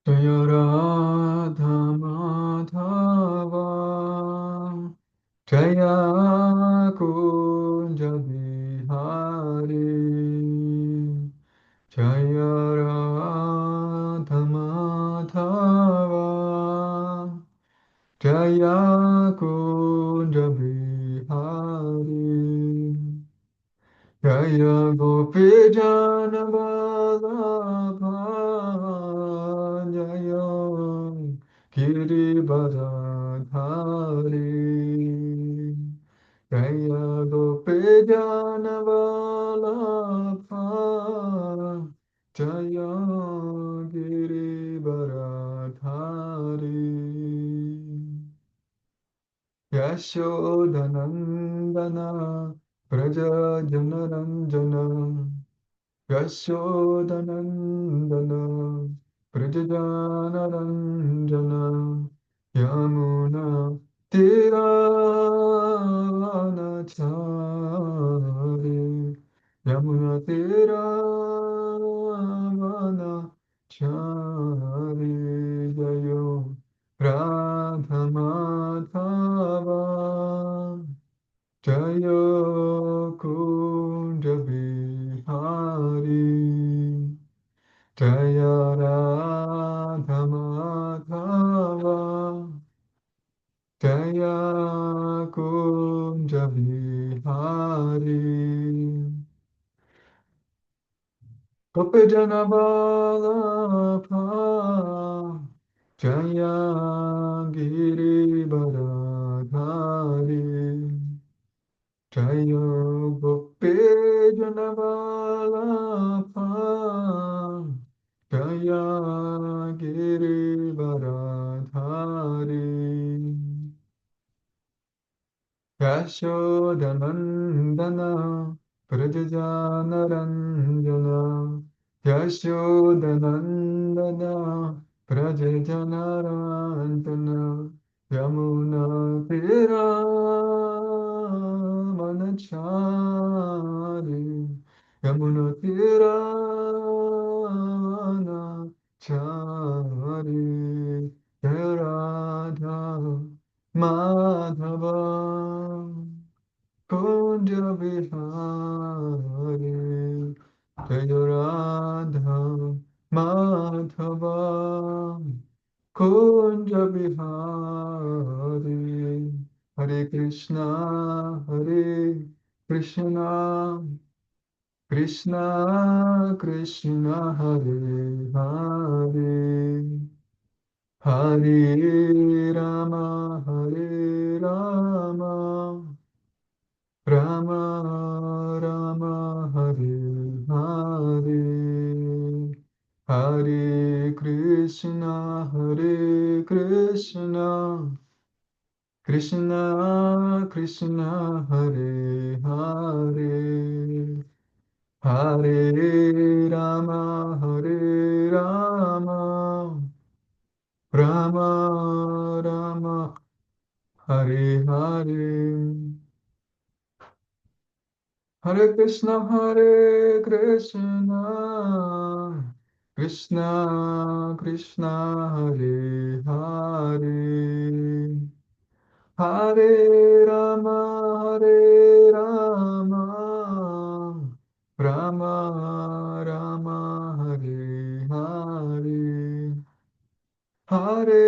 Jaya Radha Madhava Jaya Kunja Bihari Jaya Radha Madhava Jaya Kunja Bihari Jaya Gopi Jana Vallabha Jaya Girivardhari Jaya Gopi Jana Vallabha Jaya Girivardhari Yashodanandana Praja Janaranjana Yashodanandana Praja Janaranjana Yamuna Tiravanachaри Yamuna Tiravanachaри Jayo Radha Madhava Jaya Kunja Bihari Jaya Radha Madhava Jaya Kunja Bihari Gopijana Vallabha Jaya Girivardhari Jaya Gopi Janavallabha Jaya Girivardhari Yashodanandana Prajajanaranjana Yashodanandana Prajajanaranjana Yamuna Tiramanachari Yamuna Tiramanachari Jaya Radha Madhava Kunja Bihari Jaya Radha Madhava Kunja Bihari Hare Krishna Krishna Krishna Hare Hare Hare Rama Rama Rama Hare Hare Hare Krishna Krishna Krishna Hare Hare Hare Rama Rama Rama Hare Hare Hare Krishna Krishna Krishna Hare Hare Hare Rama Rama Rama Hare Hare Hare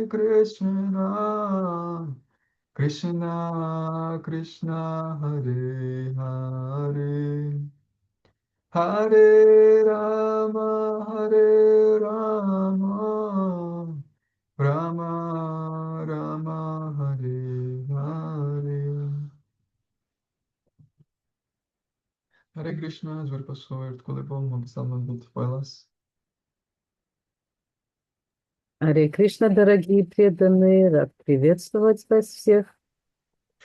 Krishna Krishna Krishna Hare Hare Hare Rama Rama Rama Hare Hare Hare Krishna, Зверпасо, Эртколебо, Мамсалмандут, Пайлас. Харе Кришна, дорогие преданные, рад приветствовать вас всех.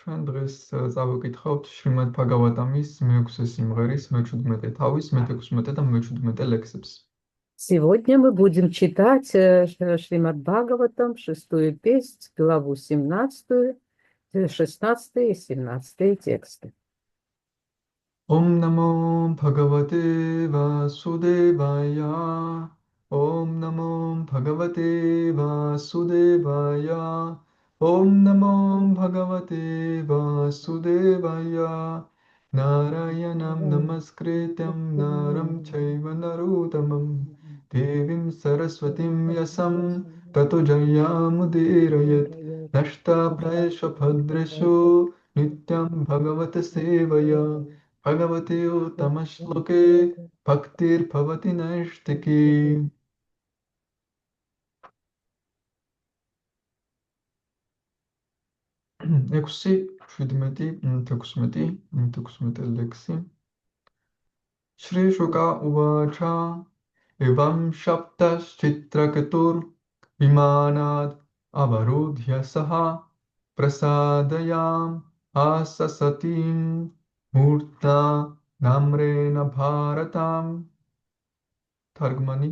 ჩვენ დღეს წავიკითხავთ შრიმად ბჰაგავატამის მეექვსე სიმღერის მე-17 თავის მე-16 და მე-17 ლექსებს. Сегодня мы будем читать Шримад Бхагаватам, 6-ю песнь, главу 17, 16 и 17 тексты. 옴 나모 භගවते वासुदेवाय 옴 나모 භගवते वासुदेवाय 옴 나모 භगवते वासुदेवाय 나रायणं नमस्कृत्यं नरं चैव नरोत्तमं देवीं सरस्वतीं व्यासं ततो जयमुदीरयेत् नष्टाप्रायेषु भद्रेषु नित्यं भगवत सेवया भगवते उत्तमश्लोके भक्तिर्भवति नैष्टिकी 6, 17, 16, 16 ლექსი. Shri Shuka Uvacha Evam Shaptas Chitraketur Vimanad Avarudhya Saha Prasadayam Asasatim Murta Namrena Bharatam თარგმანი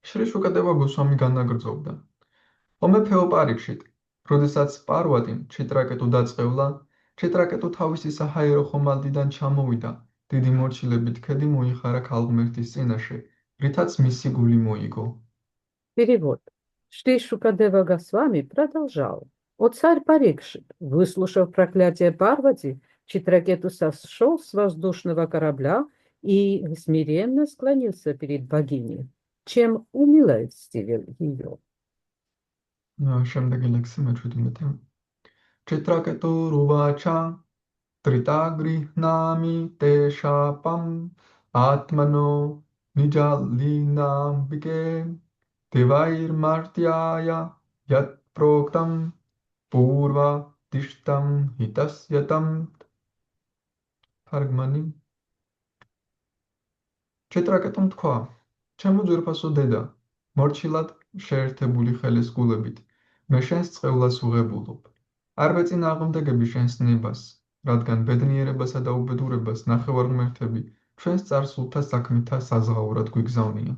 შრი შუკადევა გოსვამი განაგრძობდა ომეფეო პარიკშით როდესაც პარვატიმ ჩიტრაკეტუ დაწყევლა ჩიტრაკეტუ თავისი საჰაერო ხომალდიდან ჩამოვიდა დიდი მორჩილებით ქედი მოიხარა ქალღმერთის წინაშე რითაც მისი გული მოიგო Перевод. Шри Шукадева Госвами продолжал. О царь Парикшит, выслушав проклятие Парвати, Читракету сошел с воздушного корабля и смиренно склонился перед богиней, чем умилостивил ее. შემდეგი ლექსი მე-17 ჩიტრაკეტუ რუვაჩა ტრიტაგრიჰნამი ტე შაპამ ატმანო ნიჯალინამბიკე Devairmartyaya yat proktam purva dishtam hitasyatam თარგმანი ჩეტრაკეტომ თქვა ჩემო ძვირფასო დედა მორჩილად შეერთებული ხელის გულებით მე შენს წყევლას უღებულობ არ ვეწინააღმდეგები შენს ნებას რადგან ბედნიერებასა და უბედურებას ნახევარმღმერთები ჩვენს царსულთა საქმეთა საზღაურად გვიგზავნია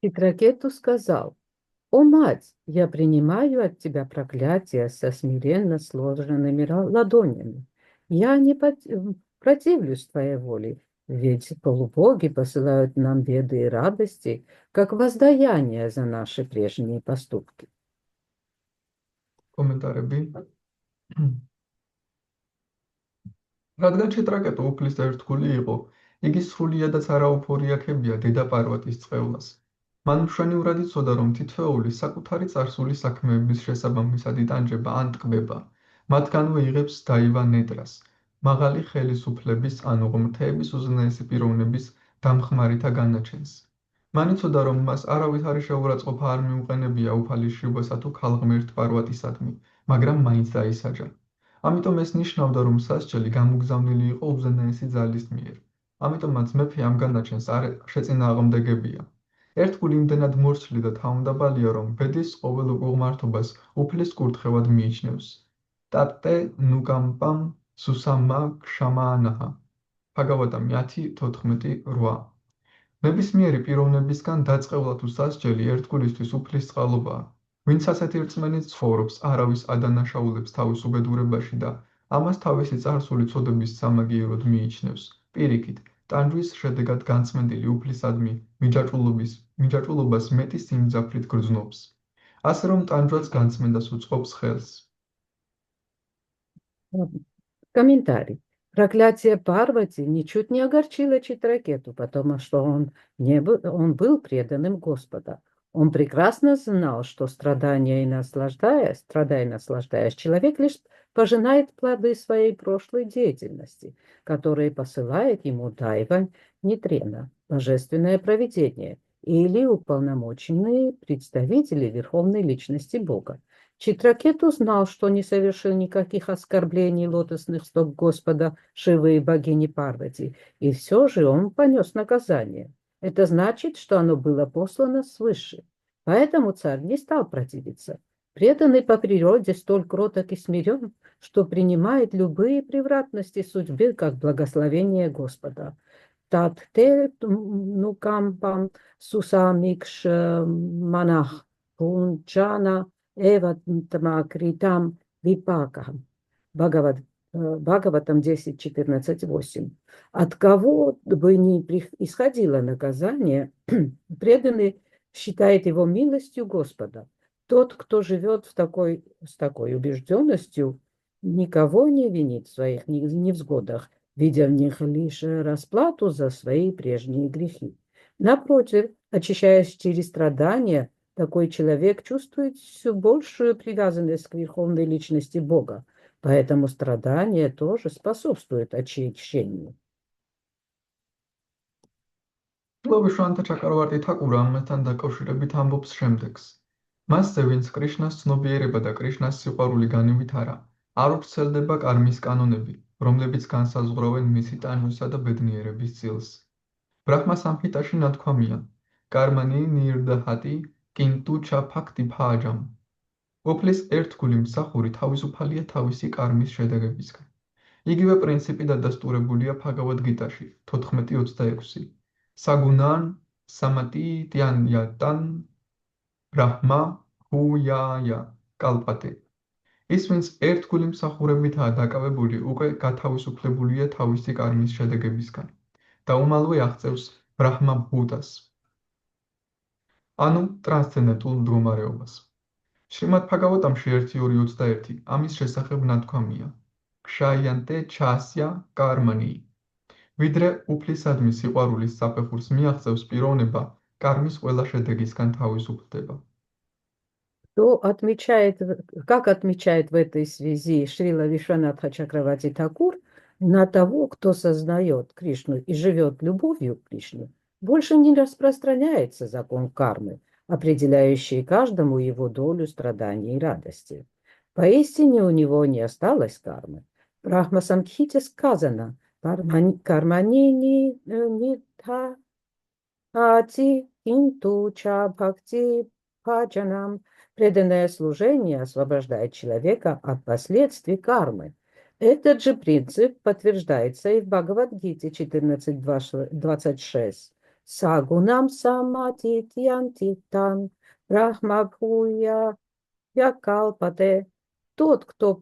Читракету сказал: «О мать, я принимаю от тебя проклятие со смиренно сложенными ладонями. Я не противлюсь твоей воле, ведь полубоги посылают нам беды и радости, как воздаяние за наши прежние поступки». კომენტარები რადგან ჩეტრაკეტუ უფლის ერთგული იყო იგი სრულიადაც არაუფორიაქებია დედა პარვატის წყევლას მან მშვენივრად იცოდა რომ თითოეული საკუთარი წარსული საქმეების შესაბამისად იტანჯება ან ტკბება მათგანვე იღებს დაივა ნედრას მაღალი ხელისუფლების ანუ ღმრთების უზენაესი პიროვნების დამხმარითა განაჩენს მან იცოდა რომ მას არავითარი შეურაცხყოფა არ მიუყენებია უფალის შიბასა თუ ქალღმერთ პარვატისადმი მაგრამ მაინც დაისაჯა ამიტომ ეს ნიშნავდა რომ სასჯელი გამოგზავნილი იყო უზენაესი ძალის მიერ ამიტომაც მეფე ამ განაჩენს არ შეწინააღმდეგებია ერთგული იმდენად მორცლი და თავმდაბალია რომ ბედის ყოველ უღმართობას უფლის კურთხევად მიიჩნევს ტატე ნუკამპამ სუსამა ქშამაანაჰა ბჰაგავატამ 10:14-8 ნებისმიერი პიროვნებისგან დაწყევლა თუ სასჯელი ერთგულისთვის უფლის წყალობაა ვინც ასეთი რწმენით ცხოვრობს არავის ადანაშაულებს თავის უბედურებაში და ამას თავისი წარსული ცოდების სამაგიეროდ მიიჩნევს პირიქით ტანჯვის შედეგად განწმენდილი უფლისადმი მიჯაჭვულობას მეტი სიმძაფრით გრძნობს ასე რომ ტანჯვაც განწმენდას უწყობს ხელს Комментарий. Проклятие Парвати ничуть не огорчило Читракету, потому что он был преданным Господа. Он прекрасно знал, что страдая и наслаждаясь, человек лишь пожинает плоды своей прошлой деятельности, которые посылает ему Дайва Нитрена, божественное провидение, или уполномоченные представители Верховной Личности Бога. Читракету знал, что не совершил никаких оскорблений лотосных стоп Господа Шивы и богини Парвати, и все же он понес наказание. Это значит, что оно было послано свыше. Поэтому царь не стал противиться. Преданный по природе столь кроток и смирен, что принимает любые превратности судьбы как благословение Господа. Тат-те нукампам сусамикш манах пунчана Эватмакритам Випакам. Бхагавад Бхагаватам 10.14.8. От кого бы ни исходило наказание, преданный считает его милостью Господа. Тот, кто живет с такой убежденностью, никого не винит в своих невзгодах, видя в них лишь расплату за свои прежние грехи. Напротив, очищаясь через страдания, такой человек чувствует все большую привязанность к верховной личности Бога, поэтому страдание тоже способствует очищению. შილოვიშვანთა ჩაკარვარტი თაკურა ამასთან დაკავშირებით ამბობს შემდეგს. მასზე, ვინც კრიშნას ცნობიერება და კრიშნას სიყვარული განივითარა, არ ვრცელდება კარმის კანონები, რომლებიც განსაზღვრავენ მისი ტანჯვისა და ბედნიერების წილს. ბრაჰმა სამჰიტაში ნათქვამია: კარმანი ნირდჰატი კინტუ ჩა ფაქტი ბჰაჯამ. ოფლის ერთგული მსახური თავისუფალია თავისი კარმის შედეგებისგან. იგივე პრინციპი დადასტურებულია ბჰაგავად გიტაში 14.26. საგუნან სამატი ტიანიატან ბრაჰმა ჰუიაია კალპატე. ის, ვინც ერთგული მსახურებითაა დაკავებული, უკვე გათავისუფლებულია თავისი კარმის შედეგებისგან და უმალვე აღწევს ბრაჰმა ბჰუტას, ანუ ტრანსცენდენტულ მდგომარეობას. შრიმად ბჰაგავატამში 1.2.21 ამის შესახებ ნათქვამია: ქშაიანტე ჩასია კარმანი. ვიდრე უფლისადმი სიყვარულის საფეხურს მიაღწევს პიროვნება, კარმის ყველა შედეგისგან თავისუფლდება. Как отмечает в этой связи Шрила Вишванатха Чакраварти Такур, на того, кто сознает Кришну и живет любовью к Кришне, больше не распространяется закон кармы, определяющий каждому его долю страданий и радости. Поистине у него не осталось кармы. В Брахма Самхите сказано: «Кармани нитха ати кинту ча бхакти бхаджанам». Преданное служение освобождает человека от последствий кармы. Этот же принцип подтверждается и в Бхагавад-гите 14.26. Сагунам самати тьянтитан брахмабхуя якалпате. Тот, кто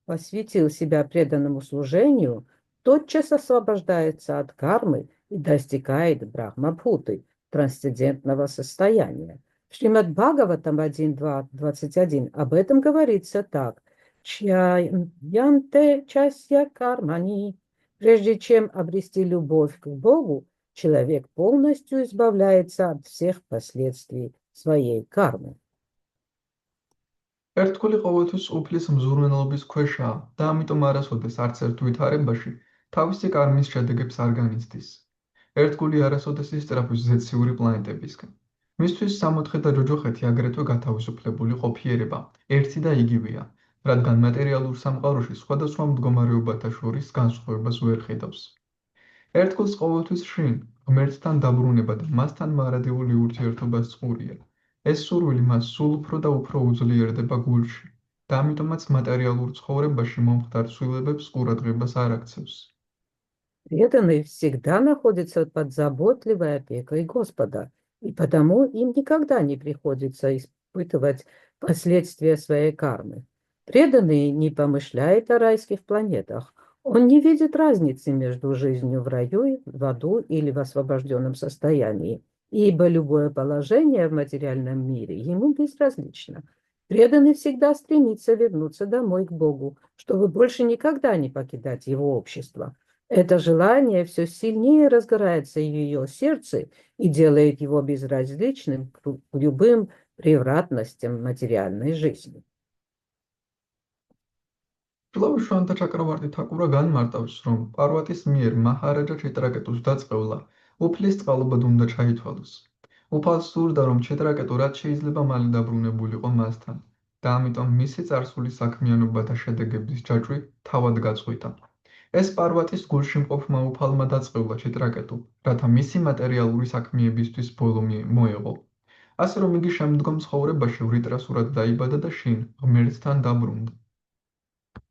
посвятил себя преданному служению, тотчас освобождается от кармы и достигает брахмабхуты, трансцендентного состояния. В Шримад Бхагаватам 1.2.21 об этом говорится так: «Чьянте часья кармани». Прежде чем обрести любовь к Богу, человек полностью избавляется от всех последствий своей кармы. ერთგული ყოველთვის უფლის მზურმელობის ქვეშაა და ამიტომ არასოდეს არც ერთ ვითარებაში თავისი კარმის შედეგებს არ განიცდის. ერთგული არასოდეს ისწრაფვის ზეციური პლანეტებისკენ. მისთვის სამოთხე და ჯოჯოხეთი აგრეთვე გათავისუფლებული ყოფიერება ერთი და იგივეა, რადგან მატერიალურ სამყაროში სხვადასხვა მდგომარეობათა შორის განსხვავებას ვერ ხედავს. ერთგულს ყოველთვის შინ, ღმერთთან დაბრუნება და მასთან მარადიული ურთიერთობა სწურია. ეს სურვილი მას სულ უფრო და უფრო უძლიერდება გულში და ამიტომაც მატერიალურ ცხოვრებაში მომხდარ ცვლილებებს ყურადღებას არ აქცევს. Преданные всегда находятся под заботливой опекой Господа, и потому им никогда не приходится испытывать последствия своей кармы. Преданный не помышляет о райских планетах. Он не видит разницы между жизнью в раю, в аду или в освобожденном состоянии, ибо любое положение в материальном мире ему безразлично. Преданный всегда стремится вернуться домой к Богу, чтобы больше никогда не покидать его общество. Это желание все сильнее разгорается в ее сердце и делает его безразличным к любым превратностям материальной жизни. შილოვიშვანთა ჩაკრავარტი თაკურა განმარტავს, რომ პარვატის მიერ მაჰარაჯა ჩიტრაკეტუს დაწყევლა უფლის წყალობად უნდა ჩაითვალოს. უფალს სურდა, რომ ჩიტრაკეტუ რაც შეიძლება მალე დაბრუნებულიყო მასთან და ამიტომ მისი წარსული საქმიანობა და შედეგების ჯაჭვი თავად გაწყვიტა. ეს პარვატის გულში მყოფმა უფალმა დაწყევლა ჩიტრაკეტუ, რათა მისი მატერიალური საქმეებისთვის ბოლო მოეღო. ასე რომ იგი შემდგომ ცხოვრებაში ვრიტრასურად დაიბადა და შინ ღმერთთან დაბრუნდა.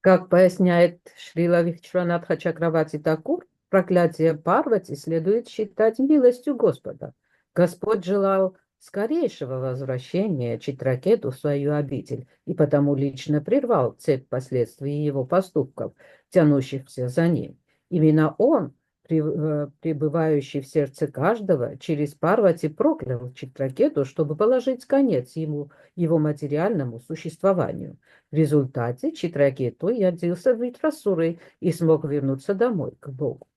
Как поясняет Шрила Вишванатха Чакраварти Такур, проклятие Парвати следует считать милостью Господа. Господь желал скорейшего возвращения Читракету в свою обитель и потому лично прервал цепь последствий его поступков, тянущихся за ним. Именно он, пребывающий в сердце каждого, через Парвати проклял Читракету, чтобы положить конец его материальному существованию. В результате Читракету родился в Витрасурой и смог вернуться домой, к Богу.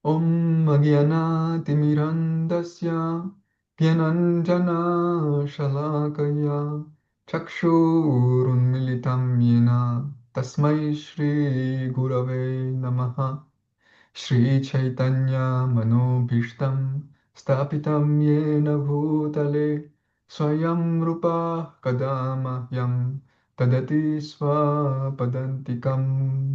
Om Agyanatimirandasya Gyananjana Shalakaya Chakshurunmilitam Yena Tasmai Shri Gurave Namaha Shri Chaitanya Manobhishtam Stapitam Yena Bhutale Swayam Rupa Kadamahyam Tadati Swapadantikam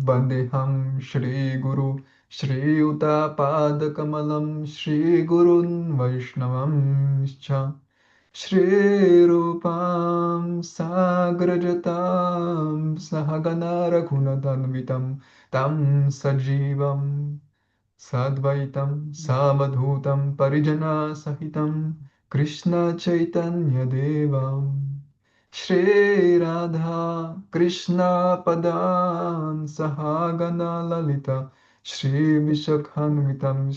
Vandeham Shri Guru Shri Uta Padakamalam Shri Gurun Vaishnavam Shri Rupam Sagrajatam Sahagana Raghunadanvitam Tam Sajivam Sadvaitam Savadhutam Parijana Sahitam Krishna Chaitanya Devam Shri Radha Krishna Padam Sahagana Lalita Shri Vishakhanvitam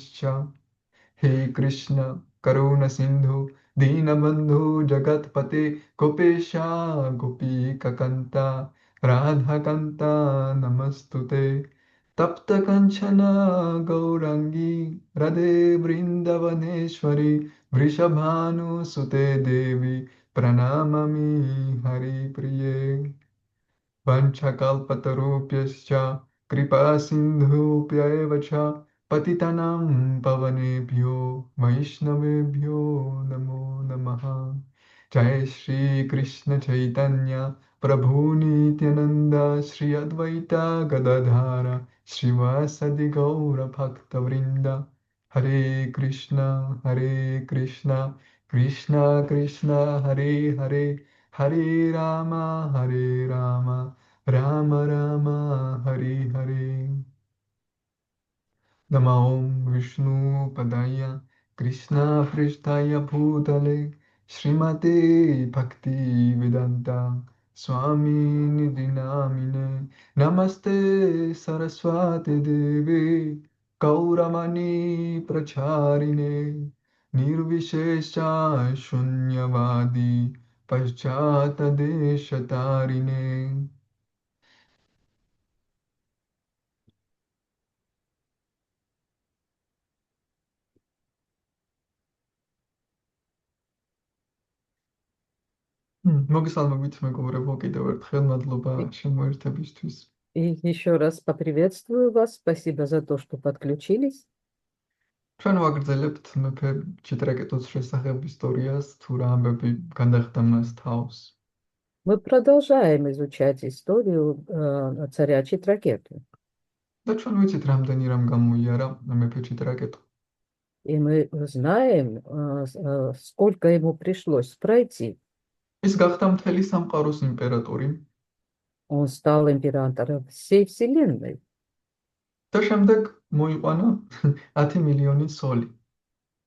He Krishna, Karuna Sindhu, Dinabandhu, Jagatpate, Gopesha, Gopika Kanta, Radha Kanta, Namastute, Tapta Kanchana, Gaurangi, Radhe Vrindavaneshwari, Vrishabhanu Sute Devi, Pranamami Hari Priye. Vanchakalpatarupyascha kripa sindhupya eva cha patitanam pavanebhyo vaishnavebhyo namo namaha. Jai Shri Krishna Chaitanya Prabhu Nityananda Shri Advaita Gadadhara Srivasadi Gaura Bhakta Vrinda. Hare Krishna Krishna Krishna Hare Hare, Hare Rama, Rama Rama, Hare Hare. Namo Vishnu Padaya, Krishna Prishtaya Bhutale, Srimate Bhakti Vedanta, Swami Nidhi Namine, Namaste Saraswati Devi, Gauramani Pracharine, Nirvishesha Shunyavadi, Paschata Deshatarine. მოგესალმებით მეგობრებო, კიდევ ერთხელ მადლობა შემოერთებისთვის. И еще раз поприветствую вас. Спасибо за то, что подключились. ჩვენ ვაგრძელებთ მეფე ჩიტრაკეტოს შესახებ ისტორიას, თუ რა ამბები განახდა მას თავს. Мы продолжаем изучать историю царя Читракету. და ჩვენ ვიცით რამდენი რამ გამოიარა მეფე ჩიტრაკეტო. И мы знаем, сколько ему пришлось пройти. ის გახდა მთელი სამყაროს იმპერატორი Он стал императором всей вселенной. და შემდეგ მოიყვანა 10 მილიონი სოლი.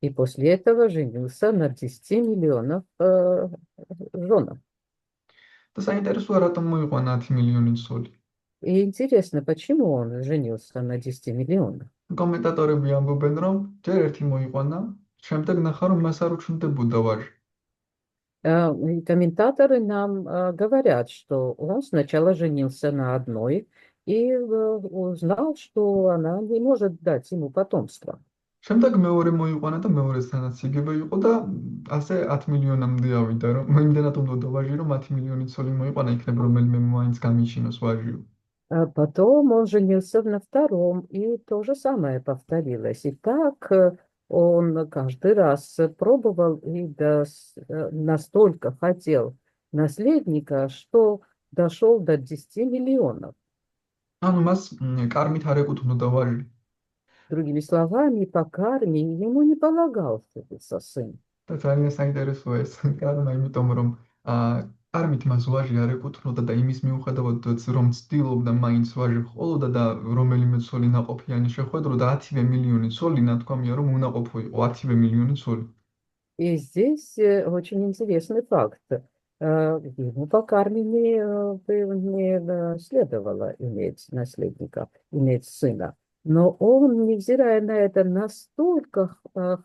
И после этого женился на 10 миллионов женах. და საინტერესოა რატომ მოიყვანა 10 მილიონი სოლი. И интересно, почему он женился на 10 миллионах. კომენტატორები ამბობენ, რომ ჯერ ერთი მოიყვანა, შემდეგ ნახა, რომ მას არ უჩნდებოდა ვაჟი. И комментаторы нам говорят, что он сначала женился на одной и узнал, что она не может дать ему потомство. შემდეგ მეორე მოიყვანა და მეორესთანაც იგივე იყო და ასე 10 მილიონამდე ავიდა, რომ იმდენად უნდა ვაჟი, რომ 10 მილიონი ცოლი მოიყვანა, იქნებ რომელიმე მაინც გამიჩინოს ვაჟიო. А потом он женился на втором, и то же самое повторилось. И так он каждый раз пробовал и настолько хотел наследника, что дошел до 10 миллионов. ანუ მას კარმით არ ეკუთვნოდა ვაჟი. Другими словами, по карме ему не полагался сын. და ძალიან საინტერესოა ეს კარმა, იმიტომ რომ არმით მას ვაჟი არ ეკუთვნოდა და იმის მიუხედავად, რომ ცდილობდა маინც ვაჟი ჰყოლოდა და რომელიმე ცოლი ნაყოფიანი შეხვედროდა 10 მილიონი ცოლი, ნათქვამია, რომ უნაყოფო იყო 10 მილიონი ცოლი. И здесь очень интересный факт. Ему по карме не следовало иметь наследника, иметь сына. Но он, невзирая на это, настолько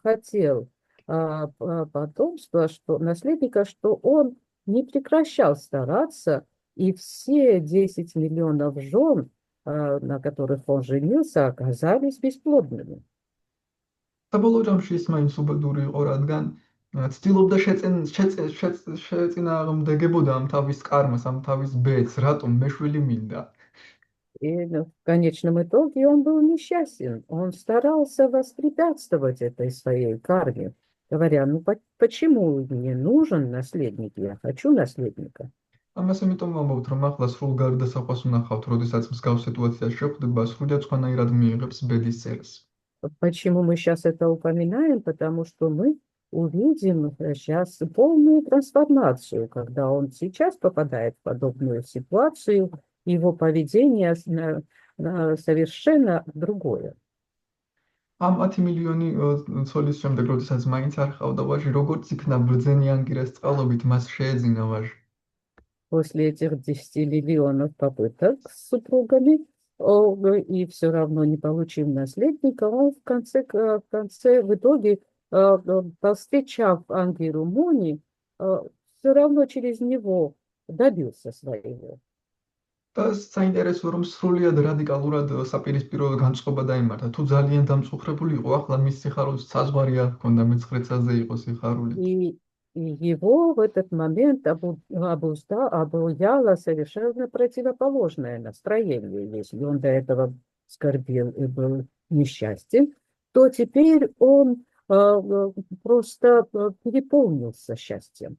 хотел потомства, что, наследника, что он не прекращал стараться, и все 10 миллионов жен, на которых он женился, оказались бесплодными. საბოლოო ჯამში ის მაინც უბედური იყო, რადგან ცდილობდა შეწინააღმდეგებოდა ამ თავის კარმას, ამ თავის ბედს, რატომ მეშვილი მინდა. И в конечном итоге он был несчастен. Он старался воспрепятствовать этой своей карме, говоря, ну почему мне нужен наследник, я хочу наследника. ამას იმიტომ ვამბობთ, რომ ახლა სრულ გარდასახვას ვნახავთ, როდესაც მსგავს სიტუაცია შეხვდება, სრულად სხვანაირად მიიღებს ბედის წერას. Почему мы сейчас это упоминаем? Потому что мы увидим сейчас полную трансформацию, когда он сейчас попадает в подобную ситуацию, его поведение совершенно другое. ამ 10 მილიონი ცოლის შემდეგ, როდესაც მაინც არ ჰყავდა ვაჟი, როგორც იქნა ბრძენი ანგირას წყალობით, მას შეეძინა ваჟი. После этих 10 миллионов попыток с супругами, и все равно не получив наследника, он в итоге, повстречав Ангиру Муни, все равно через него добился своего. და საინტერესო რომ სრულიად რადიკალურად საპირისპირო განწყობა დაიმართა. თუ ძალიან დამწუხრებული იყო, ახლა მის სიხარულს საზღვარი არ ჰქონდა, მეცხრეცაზე იყო სიხარული. И его в этот момент обуяло совершенно противоположное настроение. Если он до этого скорбел и был несчастен, то теперь он просто переполнился счастьем.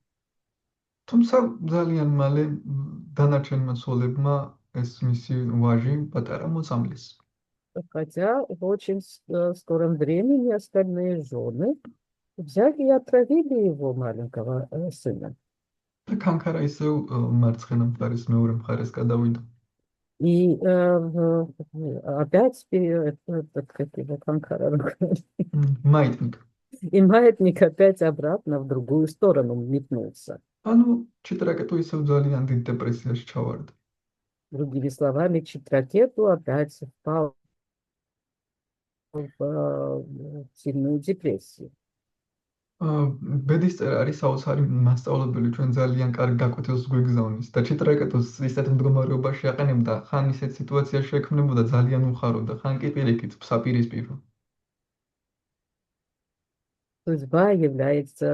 თუმცა ძალიან მალე დანარჩენმა ცოლებმა ეს მისი ვაჟი პატარა მოწამლეს. Хотя в очень скором времени остальные жены взяли и отравили его маленького сына. და კანკარა ისევ მარცხენა მხარის მეორე მხარეს გადავიდა. И опять как его Канкара, маятник. и маятник опять обратно в другую сторону метнулся. ანუ читракету ისევ ძალიან დიდ დეპრესიაში ჩავარდა. Другими словами, Читракету опять впал в сильную депрессию. ბედის წერა არის საოცარი მასწავლებელი, ჩვენ ძალიან კარგ გაკვეთილს გვიგზავნის და ჩიტრაკეტოს ისეთ მდგომარეობაში აყენებდა, ხან ისეთ სიტუაციაში ექმნებოდა ძალიან უხაროდა, ხან კი პირიქით საპირისპირო. Судьба является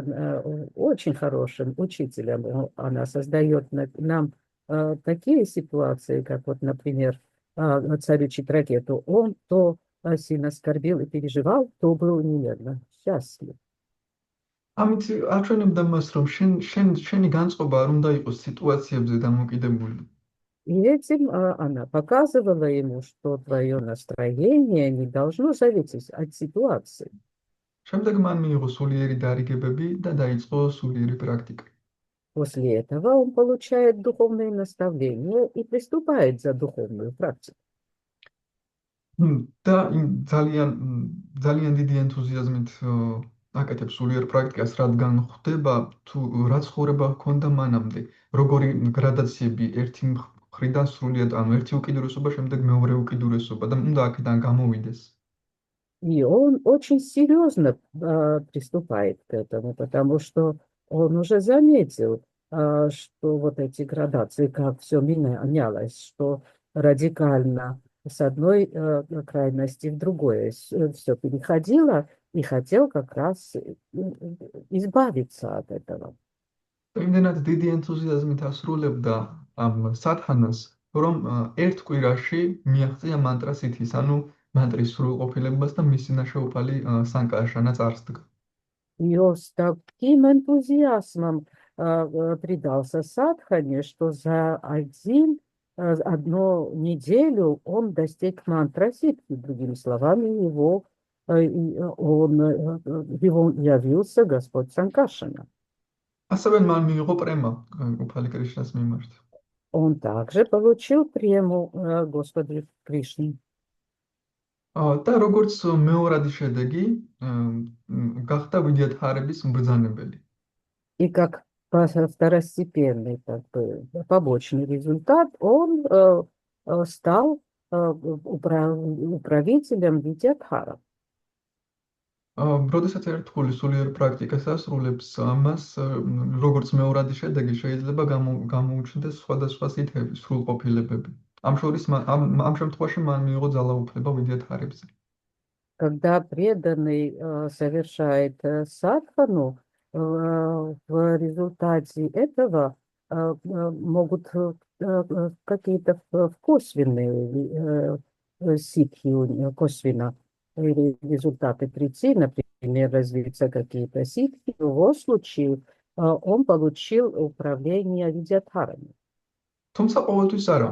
очень хорошим учителем. Она создает нам такие ситуации, как вот, например, царю Читракету. Он то сильно скорбил и переживал, то был немедленно счастлив. ამით აჩვენებდა მას, რომ შენი განწყობა არ უნდა იყოს სიტუაციებზე დამოკიდებული. И этим она показывала ему, что твое настроение не должно зависеть от ситуации. შემდეგ მან მიიღო სულიერი დარიგებები და დაიწყო სულიერი პრაქტიკა. После этого он получает духовные наставления и приступает за духовную практику. და ძალიან დიდი ენთუზიაზმით აკეთებს სულიერ პრაქტიკას, რადგან ხვდება თუ რა ცხოვრება ჰქონდა მანამდე, როგორი გრადაციები ერთი მხრიდან სრულიად, ანუ ერთი უკიდურესობა, შემდეგ მეორე უკიდურესობა და უნდა აქედან გამოვიდეს. И он очень серьезно приступает к этому, потому что он уже заметил, что вот эти градации, как все менялось, что радикально с одной крайности в другое все переходило, и хотел как раз избавиться от этого. იმდენად დიდი ენთუზიაზმით ასრულებდა ამ სათხანას, რომ ერთ კვირაში მიაღწია მანტრას ითის, ანუ მანტრის სრულყოფილებას და მისი ნაშეუფალი სანკარშანა წარსდგა. И он с таким энтузиазмом предался садхане, что за одну неделю он достиг мантрасидхи. Другими словами, его явился Господь Санкаршана. ასევე მან მიიღო პრემა უფალი კრიშნას მიმართ. Он также получил прему Господа Кришны. და როგორც მეორადი შედეგი გახდა ვიდიათჰარების მბრძანებელი. И как второстепенный, как бы, побочный результат, он стал управителем Видьядхара. როდესაც ერთგული სულიერ პრაქტიკას ასრულებს, მას როგორც მეორადი შედეგი შეიძლება გამოუჩნდეს სხვადასხვა სითების სრულყოფილებები. ამ შემთხვევაში მან მიიღო ძალაუფლება ვიდიათჰარებზე. Когда преданный совершает садхану, в результате этого могут какие-то косвенные ситхи, косвенно или результаты прийти, например, развиться какие-то ситхи. В его случае он получил управление видьядхарами. თუმცა ყოველთვის არა.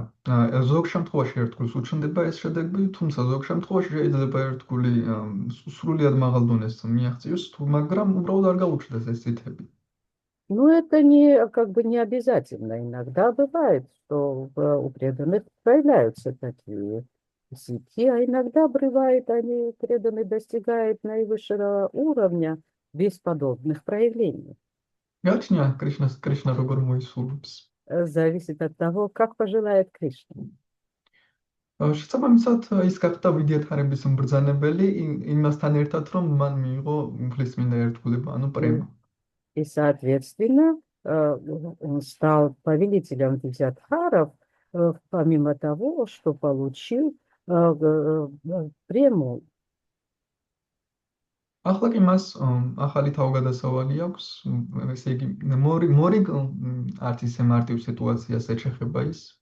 ზოგ შემთხვევაში ერთგულს უჩნდება ეს შედეგი, თუმცა зог შემთხვევაში შეიძლება ერთგული სრულიად მაღალ დონეს მიაღწიოს, მაგრამ უბრალოდ არ გაუჩნდეს ეს ცითები. Ну, это как бы не обязательно. Иногда бывает, что у преданных проявляются такие ситхи, а иногда бывает, они преданные достигают наивысшего уровня без подобных проявлений. გაჩნია კრიშნა როგორ მოისურვებს. Зависит от того, как пожелает Кришна. შესაბამისად, ის გახდა ვიდიათჰარების მბრძანებელი იმასთან ერთად, რომ მან მიიღო უფლისწმინდა ერთგულება, ანუ პრემა. И, соответственно, он стал повелителем Видьядхаров, помимо того, что получил прему. ახლა კი მას ახალი თავგადასავალი აქვს, ესე იგი, მორი არც ისე მარტივ სიტუაციას ეჩეხება ის.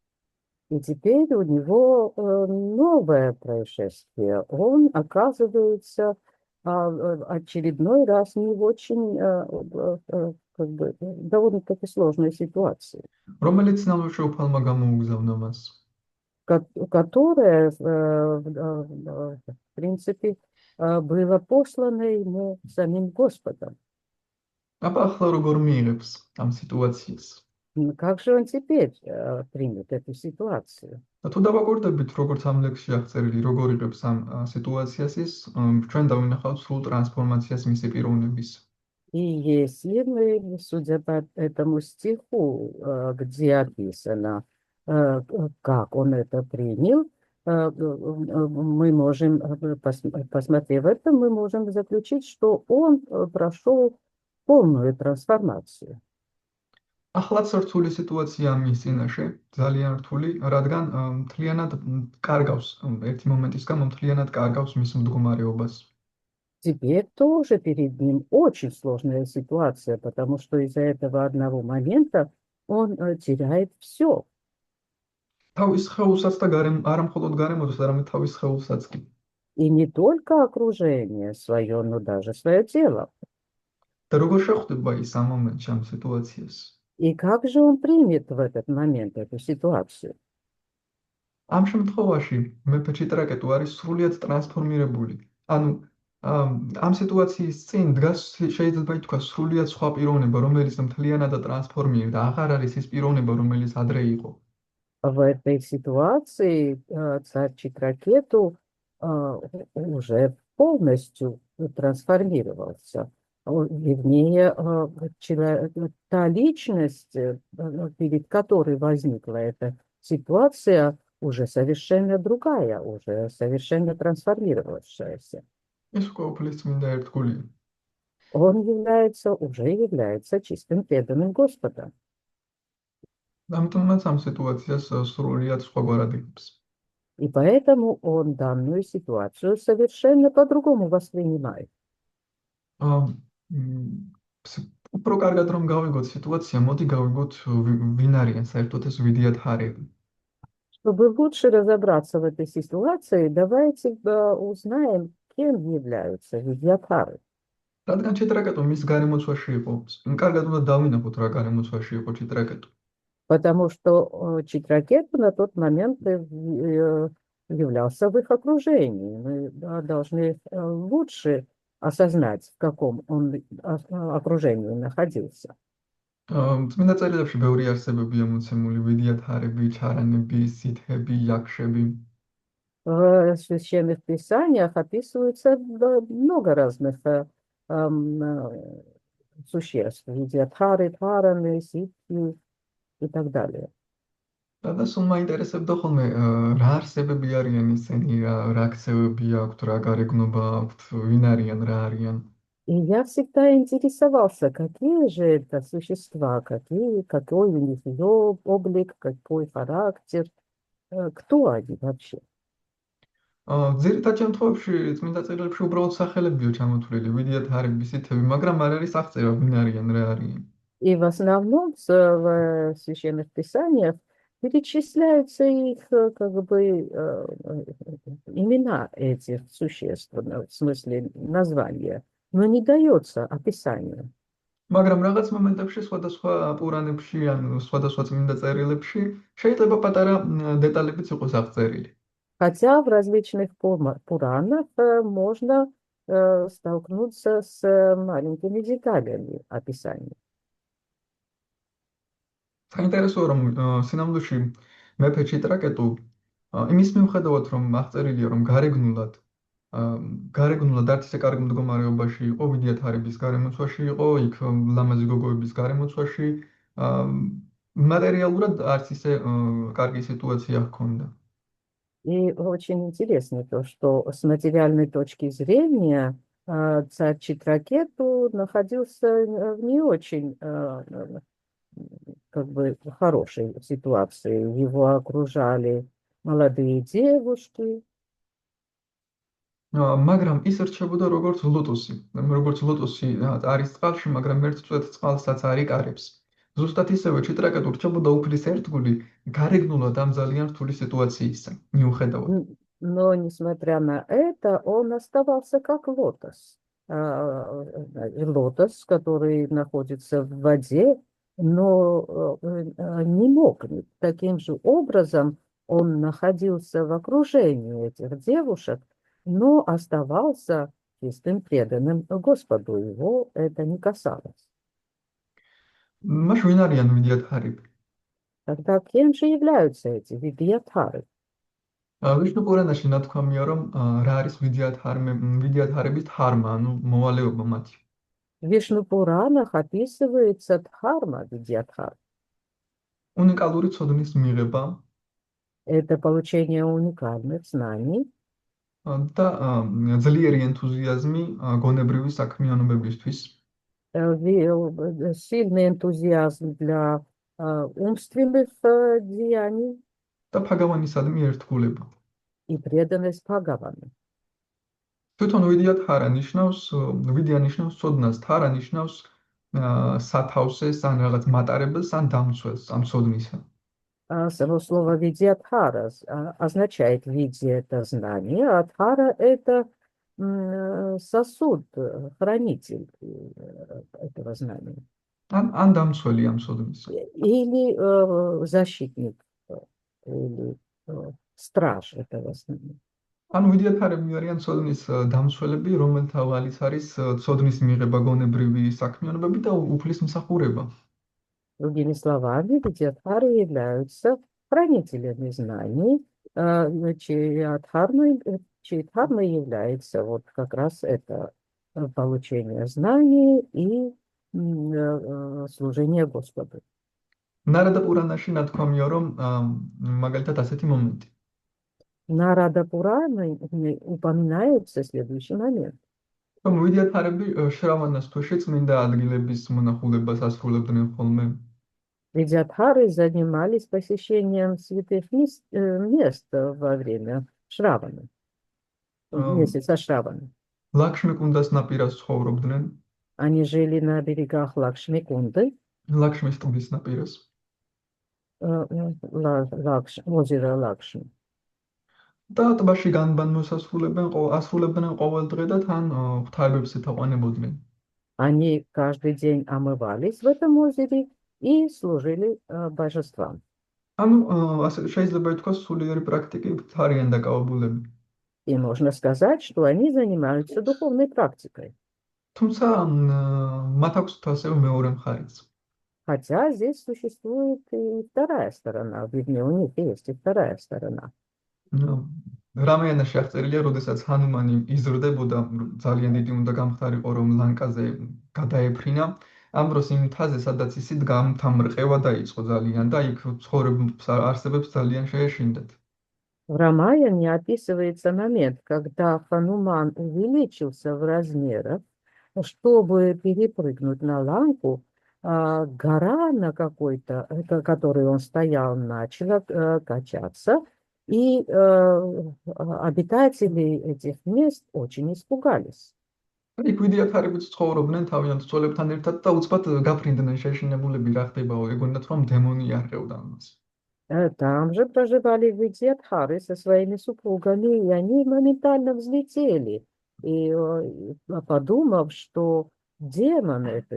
И теперь у него новое происшествие. Он оказывается очередной раз не в очень как бы, довольно-таки сложной ситуации, რომელიც ნამუშევრ გამოუგზავნა მას. которая, в принципе, была послана ему самим Господом. აბა ახლა როგორ მიიღებს ამ სიტუაციას? Как же он теперь примет эту ситуацию? და თუ დავაკვირდებით, როგორც ამ ლექსში აღწერილი, როგორ იღებს ამ სიტუაციას ის, ჩვენ დავინახავთ სრულ ტრანსფორმაციას მისი პიროვნების. И если мы, судя по этому стиху, где описано, как он это принял, мы можем, посмотрев это, мы можем заключить, что он прошел полную трансформацию. ახლაც რთული სიტუაცია მის წინაშე, ძალიან რთული, რადგან მთლიანად კარგავს, ერთი მომენტის გამო მთლიანად კარგავს მის მდგომარეობას. Теперь тоже перед ним очень сложная ситуация, потому что из-за этого одного момента он теряет все. თავის ხეულსაც და არა მხოლოდ გარემოძს, არამედ თავის ხეულსაც კი. И не только окружение свое, но даже свое тело. და როგორ შეხვდება ის ამ მომენტში ამ სიტუაციას? И как же он примет в этот момент эту ситуацию? ამ შემთხვევაში მეფე ჩიტრაკეტუ არის სრულიად ტრანსფორმირებული. ანუ ამ სიტუაციის წინ დგას შეიძლება ითქვას სრულიად სხვა პიროვნება, რომელიც მთლიანად ტრანსფორმირდა, აღარ არის ის პიროვნება, რომელიც ადრე იყო. В этой ситуации царь Читракету уже полностью трансформировался. Вернее, та личность, перед которой возникла эта ситуация, уже совершенно другая, уже совершенно трансформировавшаяся. ეს უკვე უფლისწმინდა ერთგულია. Он уже является чистым преданным Господа. ამიტომაც ამ სიტუაციას სრულიად სხვაგვარად იღებს. И поэтому он данную ситуацию совершенно по-другому воспринимает. უფრო კარგად რომ გავიგოთ სიტუაცია, მოდი გავიგოთ ვინ არიან საერთოდ ეს ვიდიათჰარები. Чтобы лучше разобраться в этой ситуации, давайте узнаем, кем являются видьятхары. რადგან ჩიტრაკეტუ мис გარემოცვაში იყო, კარგად უნდა დავინახოთ რა გარემოცვაში იყო ჩიტრაკეტუ. Потому что Читракету на тот момент являлся в их окружении. Мы должны лучше осознать, в каком он окружении находился. წმინდა წერილებში ბევრი არსებებია მოცემული: ვიდიათარები, ჩარანები, სითები, იაქშები. В священных писаниях описывается много разных существ, в виде Тхары, Тхараны, Ситхи и так далее. და სულ მაინტერესებდა ხოლმე რა არსებები არიან ისინი, რა ქცევები აქვთ, რა გარეგნობა აქვთ, ვინ არიან, რა არიან. И я всегда интересовался, какие же это существа, какой у них облик, какой характер, кто они вообще. ძირითად შემთხვევაში წმინდა წერილებში უბრალოდ სახელებია ჩამოთვლილი: ვიდიათარები, სითები, მაგრამ არ არის აღწერა ვინ არიან, რა არიან. И в основном в священных писаниях перечисляются их как бы имена этих существ, в смысле названия, но не дается описание. მაგრამ რაღაც მომენტებში სხვადასხვა პურანებში ან სხვადასხვა წმინდა წერილებში შეიძლება პატარა დეტალებიც იყოს აღწერილი. Хотя в различных Пуранах можно столкнуться с маленькими деталями описания. საინტერესოა, რომ სინამდვილეში მეფე ჭიტრაკეტუ იმის მიუხედავად, რომ აღწერილია, რომ გარეგნულად არც ისე კარგ მდგომარეობაში იყო, ვიდიათარების გარემოცვაში იყო, იქ ლამაზი გოგოების გარემოცვაში, მატერიალურად არც ისე კარგი სიტუაცია ჰქონდა. И очень интересно то, что с материальной точки зрения царь Читракету находился в не очень как бы хорошей ситуации. Его окружали молодые девушки. მაგრამ ის რჩებოდა როგორც ლოტოსი არის წყალში, მაგრამ ერთ წვეთ წყალსაც არ იკარებს. ზუსტად ისევე ჭიტრაკეტუ რჩებოდა უფლის ერთგული გარეგნულად ამ ძალიან რთული სიტუაციისა მიუხედავად. Но, несмотря на это, он оставался как лотос. Лотос, который находится в воде, но не мокнет. Таким же образом он находился в окружении этих девушек, но оставался чистым, преданным Господу. Его это не касалось. მაშ ვინ არიან ვიდიათარები? Тогда кем же являются эти видьятхары? ვიშნუ პურანაში ნათქვამია, რომ რა არის ვიდიათარების დჰარმა, ანუ მოვალეობა მათი. В Вишну-Пуранах описывается дхарма видьятхар. უნიკალური ცოდნის მიღება Это получение уникальных знаний და ძლიერი ენთუზიაზმი გონებრივი საქმიანობებისთვის. сильный энтузиазм для умственных деяний და ფაგავანისადმი ერთგულება. и преданность Бхагавану. თვითონ ვიდიათარა ნიშნავს, ვიდია ნიშნავს ცოდნას, თარა ნიშნავს სათავსეს, ან რაღაც მატარებელს, ან დამცველს ამ ცოდნისა. Само слово видьятхара означает видья это знание, а дхара это сосуд, хранитель этого знания. ან დამცველი ამ ცოდნისა. Или защитник, или страж этого знания. ანუ ვიდიათარები არიან ცოდნის დამცველები, რომელთა ვალიც არის ცოდნის მიღება, გონებრივი საქმიანობები და უფლის მსახურება. Другими словами, видьятхары являются хранителями знаний, чьей дхармой является вот как раз это получение знаний и служение Господу. ნარადა პურანაში ნათქვამია, რომ მაგალითად ასეთი მომენტი. Нарада Пурана упоминается следующий момент. რომ ვიდიათარები შრავანას თვეში წმინდა ადგილების მონახულებას ასრულებდნენ ხოლმე. Видьятхары занимались посещением святых мест во время Шравана, месяца Шравана. ლაქშმი კუნდას ნაპირას ცხოვრობდნენ. Они жили на берегах Лакшми-Кунды, ლაქშმის ტბის ნაპირას. озеро Лакшми. და ტბაში ასრულებდნენ ყოველ დღე და თან ღვთაებებს ეთაყვანებოდნენ. Они каждый день омывались в этом озере и служили божествам. ანუ შეიძლება ითქვას სულიერი პრაქტიკით არიან დაკავებულები. И можно сказать, что они занимаются духовной практикой. თუმცა მათ აქვს ასევე მეორე მხარიც. Хотя здесь существует и вторая сторона. Вернее, у них есть и вторая сторона. რამაიანაში აღწერილია, როდესაც ჰანუმანი იზრდებოდა, ძალიან დიდი უნდა გამხდარიყო, რომ ლანკაზე გადაეფრინა. ამ დროს იმ მთაზე, სადაც ისი დგა, მთა მრყევა დაიწყო ძალიან და იქ ცხოვრებს არსებებს ძალიან შეეშინდათ. В Рамаяне описывается момент, когда Хануман увеличился в размерах, чтобы перепрыгнуть на ланку, гора на какой-то, которой он стоял, начала качаться, и обитатели этих мест очень испугались. იქ ვიდიათ არებიც ცხოვრობდნენ თავიანთ ცოლებთან ერთად და უცბად გაფრინდნენ შეშინებულები, რა ხდებაო, ეგონათ რომ დემონი არყევდა მას. Там же проживали Видьятхары со своими супругами, и они моментально взлетели. И подумав, что демон это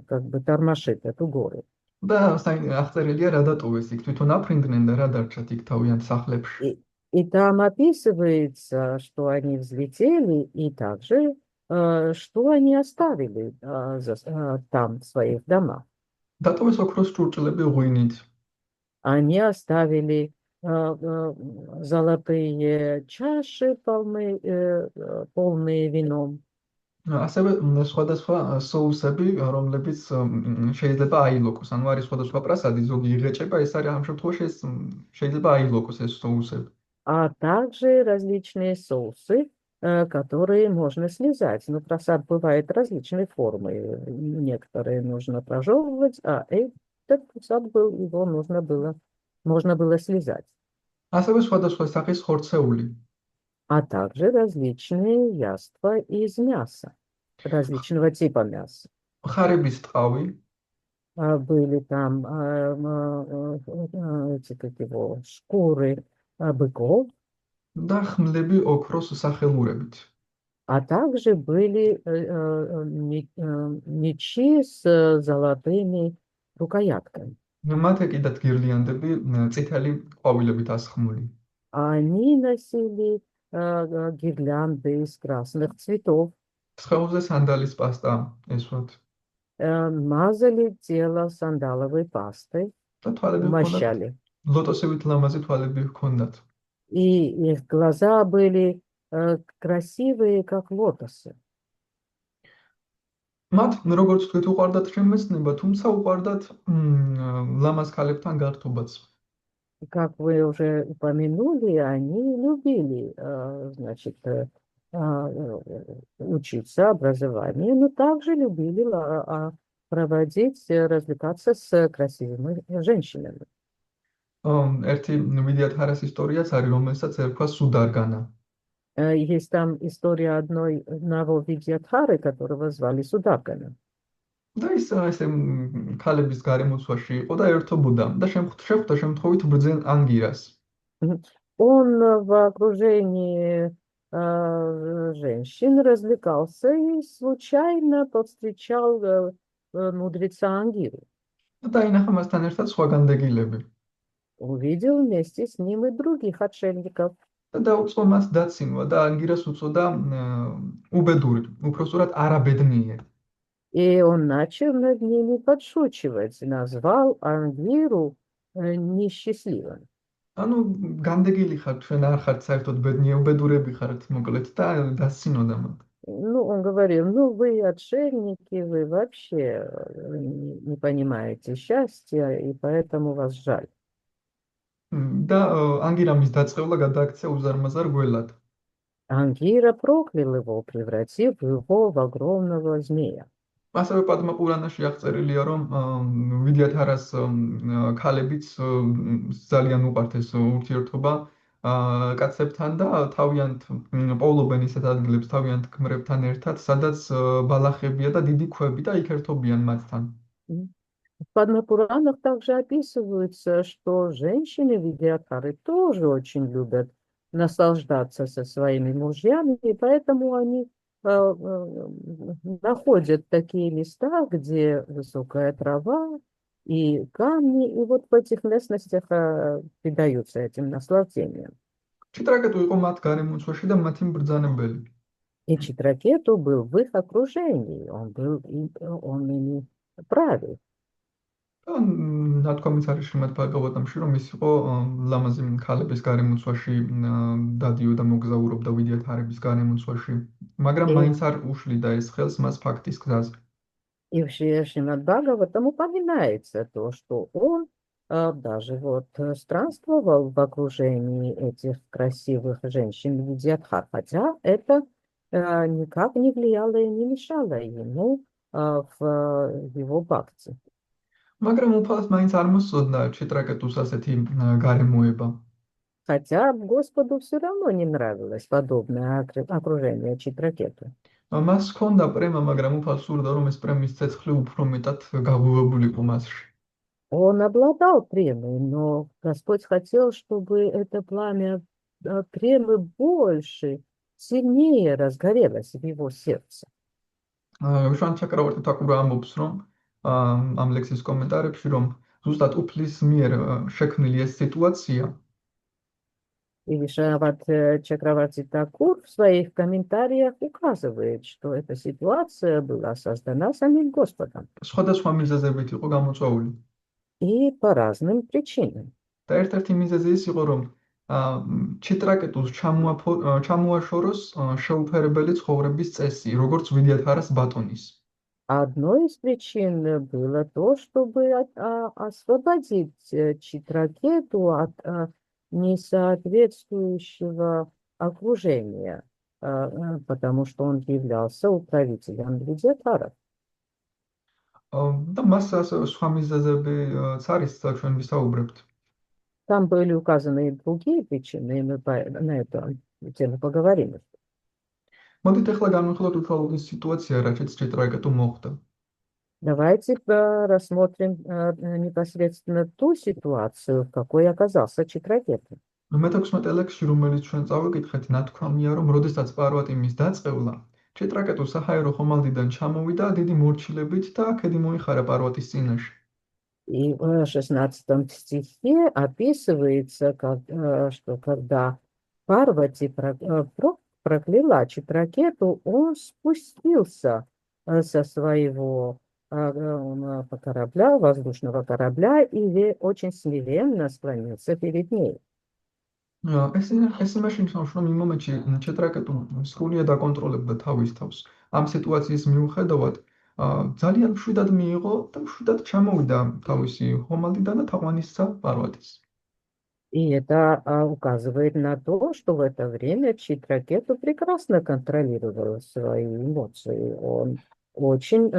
как бы тормошит эту гору. და აღწერილია რა დატოვეს იქ, тვითონ აფრინდნენ და რა დარჩათ იქ თავიანთ სახლებში. И там описывается, что они взлетели, и также, что они оставили там в своих домах. დატოვეს ოქროს ჭურჭლები ღვინით. Они оставили золотые чаши, полные вином. ასევე სხვადასხვა соусები, რომლებიც შეიძლება აილოკოს. ანუ არის სხვადასხვა პრასადი, ზოგი იღეჭება, ეს არის ამ შემთხვევაში შეიძლება აილოკოს ეს соусები. А также различные соусы, которые можно слезать. Но просад бывает различной формы. Некоторые нужно прожевывать, а этот просад был, его можно было слезать. ასევე სხვადასხვა სახის ხორცეული. А также различные яства из мяса, различного типа мяса. ხარების ტყავი, Были там эти, как его, шкуры быков, და ხმლები ოქროს სახელურებით. а также были мечи с золотыми рукоятками. მათ ეკიდათ გირლიანდები წითელი ყვავილებით ასხმული. Они носили гирлянды из красных цветов, სხეულზე სანდალის паста ესვათ. мазали тело сандаловой пастой, და თვალები ჰქონდათ, умощали. ლოტოსებით ლამაზი თვალები ჰქონდათ. И их глаза были красивые, как лотосы. მათ როგორც თქვით უყვარდათ შემეცნება, თუმცა уყვარდათ ლამაზ ქალებთან გართობაც. Как вы уже упомянули, они любили, значит, учиться образованию, но также любили проводить, развлекаться с красивыми женщинами. ერთი ვიდიათარას ისტორიაც არის, რომელსაც ერქვა სუდარგანა. Есть там история одного Видьятхары, которого звали Сударгана. და ის ესე ქალების გარემოცვაში იყო და ერთობოდა და შეხვდა შემთხვევით ბრძენ ანგირას. Он в окружении женщин развлекался и случайно повстречал мудреца Ангиру. და დაინახა მასთან ერთად სხვა განდეგილები. Увидел вместе с ним и других отшельников. და დაუწყო მას დაცინვა და ანგირას уцода უბედური, უпросторად არაბედნიე. И он начал над ними подшучивать, назвал Ангиру несчастливым. ანუ განდეგილი ხარ, ჩვენ არ ხართ საერთოდ ბედნიე, უბედურები ხართ, მოკლედ და დაცინოდა მათ. Ну, он говорил, ну, вы отшельники, вы вообще не понимаете счастья, и поэтому вас жаль. და ანგირა მის დაწყევლა გადააქცია უზარმაზარ გველად. Ангира проклял его, превратив его в огромного змея. ასევე პადმა პურანაში აღწერილია, რომ ვიდიათარას ქალებიც ძალიან უყვართ ეს ურთიერთობა კაცებთან და თავიანთ პოულობენ ისეთ ადგილებს თავიანთ ქმრებთან ერთად, სადაც ბალახებია და დიდი ქვები და იქ ერთობიან მათთან. В Падмапуранах также описывается, что женщины Видиатхары тоже очень любят наслаждаться со своими мужьями, и поэтому они находят такие места, где высокая трава и камни, и вот в этих местностях предаются этим наслаждениям. čitragatu იყო მათ გარემოცვაში და მათი მბრძანებელი. И Читракету был в их окружении, он ими правил. და ნათქვამიც არის შრიმად ბაგავატამში, რომ ის იყო ლამაზი ქალების გარემოცვაში დადიოდა, მოგზაურობდა ვიდიათარების გარემოცვაში, მაგრამ И, მაინც არ უშლიდა ეს ხელს მას фактის გზაზე. и в Шримад Бхагаватам упоминается то, что он даже вот странствовал в окружении этих красивых женщин Видьятхар, хотя это никак не влияло и не мешало ему в его бхакти. მაგრამ უფალს მაინც არ მოსწონდა ჩიტრაკეტუს ასეთი გარემოება. Хотя Господу все равно не нравилось подобное окружение Читракету. მას ჰქონდა პრემა, მაგრამ უფალს სურდა, რომ ეს პრემის ცეცხლი უფრო მეტად გაღვივებულიყო მასში. Он обладал премой, но Господь хотел, чтобы это пламя премы больше, сильнее разгорелось в его сердце. შვან ჩაკრავართი თაკურა ამბობს, რომ ამ ლექსის კომენტარებში, რომ ზუსტად უფლის მიერ შექმნილი ეს სიტუაცია И Вишават Чакраварти Такур в своих комментариях указывает, что эта ситуация была создана самим Господом სხვადასხვა მიზეზებით იყო გამოწვეული. и по разным причинам. და ერთ-ერთი მიზეზი ის იყო, რომ ჩიტრაკეტუს ჩამოაშოროს შეუფერებელი ცხოვრების წესი, როგორც ვიდიათარას батоნის. Одной из причин было то, чтобы освободить Читракету от несоответствующего окружения, потому что он являлся управителем Видьятаров. და მას ასევე სხვა მიზეზებიც არის, ჩვენ ვისაუბრებთ. Там были указаны и другие причины, и мы на эту тему поговорим. მოდით ახლა განვიხილოთ უთვალობის სიტუაცია, რასაც ჩიტრაკეტუ მოხდა. Давайте рассмотрим непосредственно ту ситуацию, в какой оказался Читракета. მე-16 ლექსში, რომელიც ჩვენ წავიკითხეთ, ნათქვამია, რომ როდესაც პარვატი მის დაწყევლა, ჩიტრაკეტუ საჰაერო ხომალდიდან ჩამოვიდა დიდი მორჩილებით და აქედი მოიხარა პარვატის წინაშე. И в 16 стихе описывается, что когда Парвати прокляла Читракету, он спустился со своего корабля, воздушного корабля, и очень смиренно склонился перед ней. ეს იმაში ნიშნავს, რომ იმ მომენტში ჩიტრაკეტუ სრულიად აკონტროლებდა თავის თავს. ამ სიტუაციის მიუხედავად, ძალიან მშვიდად მიიღო და მშვიდად ჩამოვიდა თავისი ხომალდიდან და თაყვანისცა პარვატის. И это указывает на то, что в это время Читракету прекрасно контролировал свои эмоции. Он очень,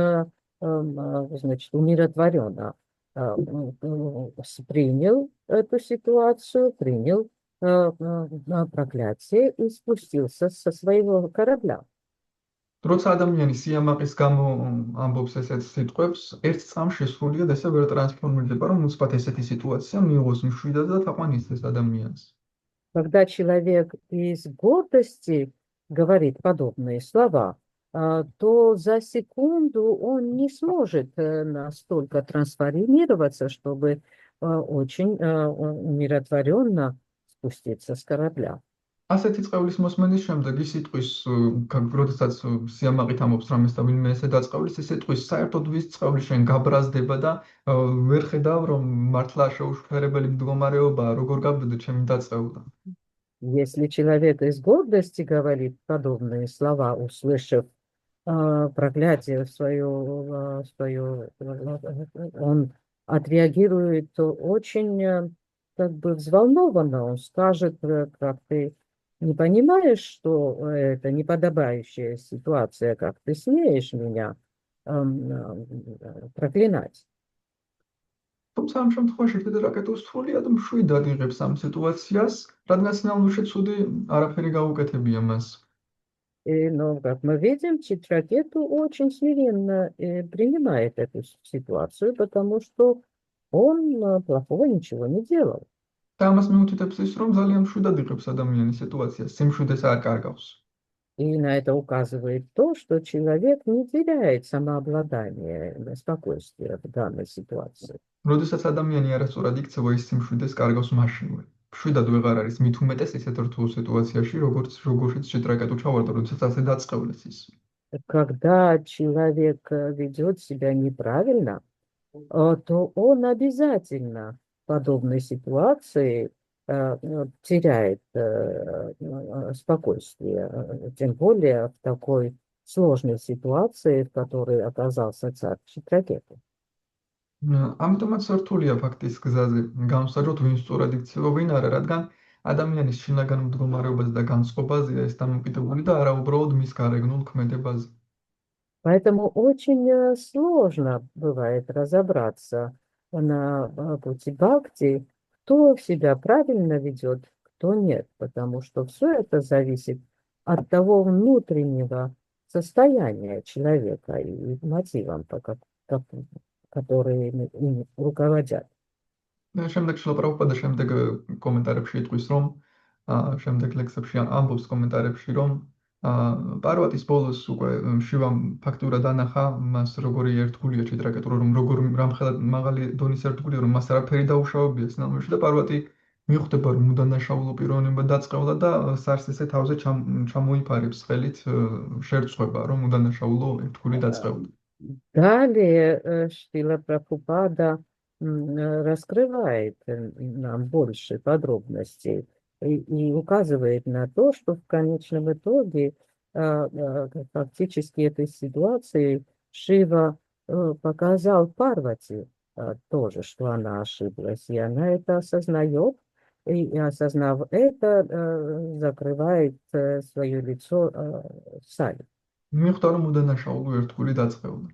значит, умиротворенно принял эту ситуацию, принял проклятие и спустился со своего корабля. როცა ადამიანი სიამაყის გამო ამბობს ესეთ სიტყვებს, ერთ წამში სრულიად ესე ვერ ტრანსფორმირდება, რომ უცბად ესეთი სიტუაცია მიიღოს მშვიდად და თაყვანისცეს ადამიანს. Когда человек из гордости говорит подобные слова, то за секунду он не сможет настолько трансформироваться, чтобы очень умиротворенно спуститься с корабля. ასეთი წყევლის მოსმენის შემდეგ ის სიტყვის, როდესაც სიამაყით ამბობს რამეს და ვინმე ესე დაწყევლის, ეს სიტყვის საერთოდ ვის წყევლის შენ გაბრაზდება და ვერ ხედავ, რომ მართლა შეუშფერებელი მდგომარეობაა, როგორ გავდედა ჩემი დაწყევლა. Если человек из гордости говорит подобные слова, услышав проклятие он отреагирует очень как бы взволнованно, он скажет, как ты не понимаешь, что это неподобающая ситуация, как ты смеешь меня проклинать. თუმცა ამ შემთხვევაში ჩიტრაკეტუ სრულიად მშვიდად იღებს ამ სიტუაციას, რადგან სინამდვილეში ცუდი არაფერი გაუკეთებია მას. Но, как мы видим, Читракету очень смиренно принимает эту ситуацию, потому что он плохого ничего не делал. და ამას მიუთითებს ის, რომ ძალიან მშვიდად იღებს ადამიანის სიტუაციას, სიმშვიდეს არ კარგავს. И на это указывает то, что человек не теряет самообладание, спокойствие в данной ситуации. როდესაც ადამიანი არასწორად იქცევა, ის სიმშვიდეს კარგავს მაშინვე. მშვიდად ვეღარ არის მით უმეტეს ისეთ რთულ სიტუაციაში, როგორშიც ჩიტრაკეტუ ჩავარდა, როდესაც ასე დაწყევლეს ის. Когда человек ведет себя неправильно, то он обязательно в подобной ситуации теряет спокойствие, тем более в такой сложной ситуации, в которой оказался царь Читракета. ამიტომაც სართულია ფაქტის გზაზე გამოსაჯოთ ვინ სწორად იქცევა ვინ არა, რადგან ადამიანის შინაგან მდგომარეობაზე და განწყობაზეა ეს დამოკიდებული და არა უბრალოდ მის გარეგნულ ქმედებაზე. Поэтому очень сложно бывает разобраться на пути бхакти, кто себя правильно ведет, кто нет, потому что все это зависит от того внутреннего состояния человека и мотивам, которые им руководят. შემდეგ შილა პრაბჰუპადა შემდეგ კომენტარებში იტყვის, რომ შემდეგ ლექსებში ამბობს კომენტარებში, რომ პარვატის ბოლოს უკვე შივამ ფაქტურად ანახა მას როგორი ერთგულია ჩიტრაკეტური, რომ როგორ რამხელად მაღალი დონის ერთგულია, რომ მას არაფერი დაუშავებია სინამდვილეში და პარვატი მიხვდება, რომ უდანაშაულო პიროვნება დაწყევლა და სარს ესე თავზე ჩამოიფარებს ხელით შერწყვება, რომ უდანაშაულო ერთგული დაწყევლა. Далее Шрила Прабхупада раскрывает нам больше подробностей и указывает на то, что в конечном итоге фактически этой ситуации Шива показал Парвати тоже, что она ошиблась, и она это осознает, и осознав это, закрывает свое лицо сами. მიხვდა რომ უდანაშაულო ერთგული დაწყევლა.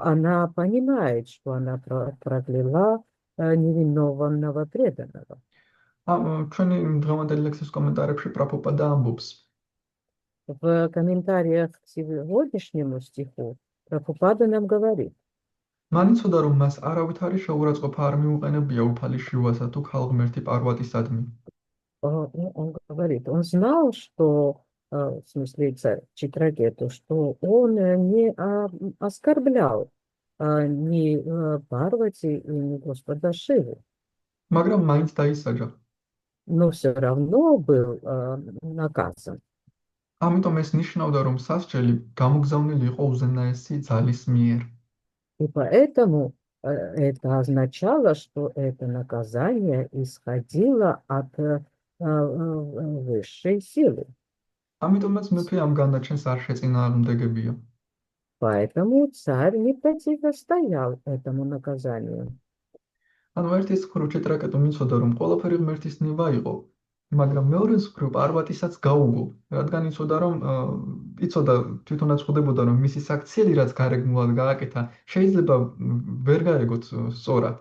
Она понимает, что она прокляла невиновного преданного. ჩვენი დღევანდელი ლექსის კომენტარებში პრაბჰუპადა ამბობს. В комментариях к сегодняшнему стиху Прабхупада нам говорит. მან იცოდა რომ მას არავითარი შეურაცხყოფა არ მიუყენებია უფალი შივასა თუ ქალღმერთი პარვატისადმი. Он говорит, он знал, что, в смысле царь Читракету, что он не оскорблял ни Парвати и ни Господа Шиву. მაგრამ მაინც დაისაჯა. Но все равно был наказан. ამიტომ ეს ნიშნავდა რომ სასჯელი გამოგზავნილი იყო უზენაესი ძალის მიერ. И поэтому это означало, что это наказание исходило от высшей силы. ამიტომაც მეფე ამ განაჩენს არ შეწინააღმდეგებია. Поэтому царь не противостоял этому наказанию. ანუ ერთის მხრივ ჩიტრაკეტუ მიცოდა რომ ყველაფერი ღმერთის ნება იყო, მაგრამ მეორეს მხრივ პარვატისაც გაუგო, რადგან იცოდა თვითონაც ხვდებოდა რომ მისი საქციელი რაც გარეგნულად გააკეთა, შეიძლება ვერ გაეგოთ სწორად.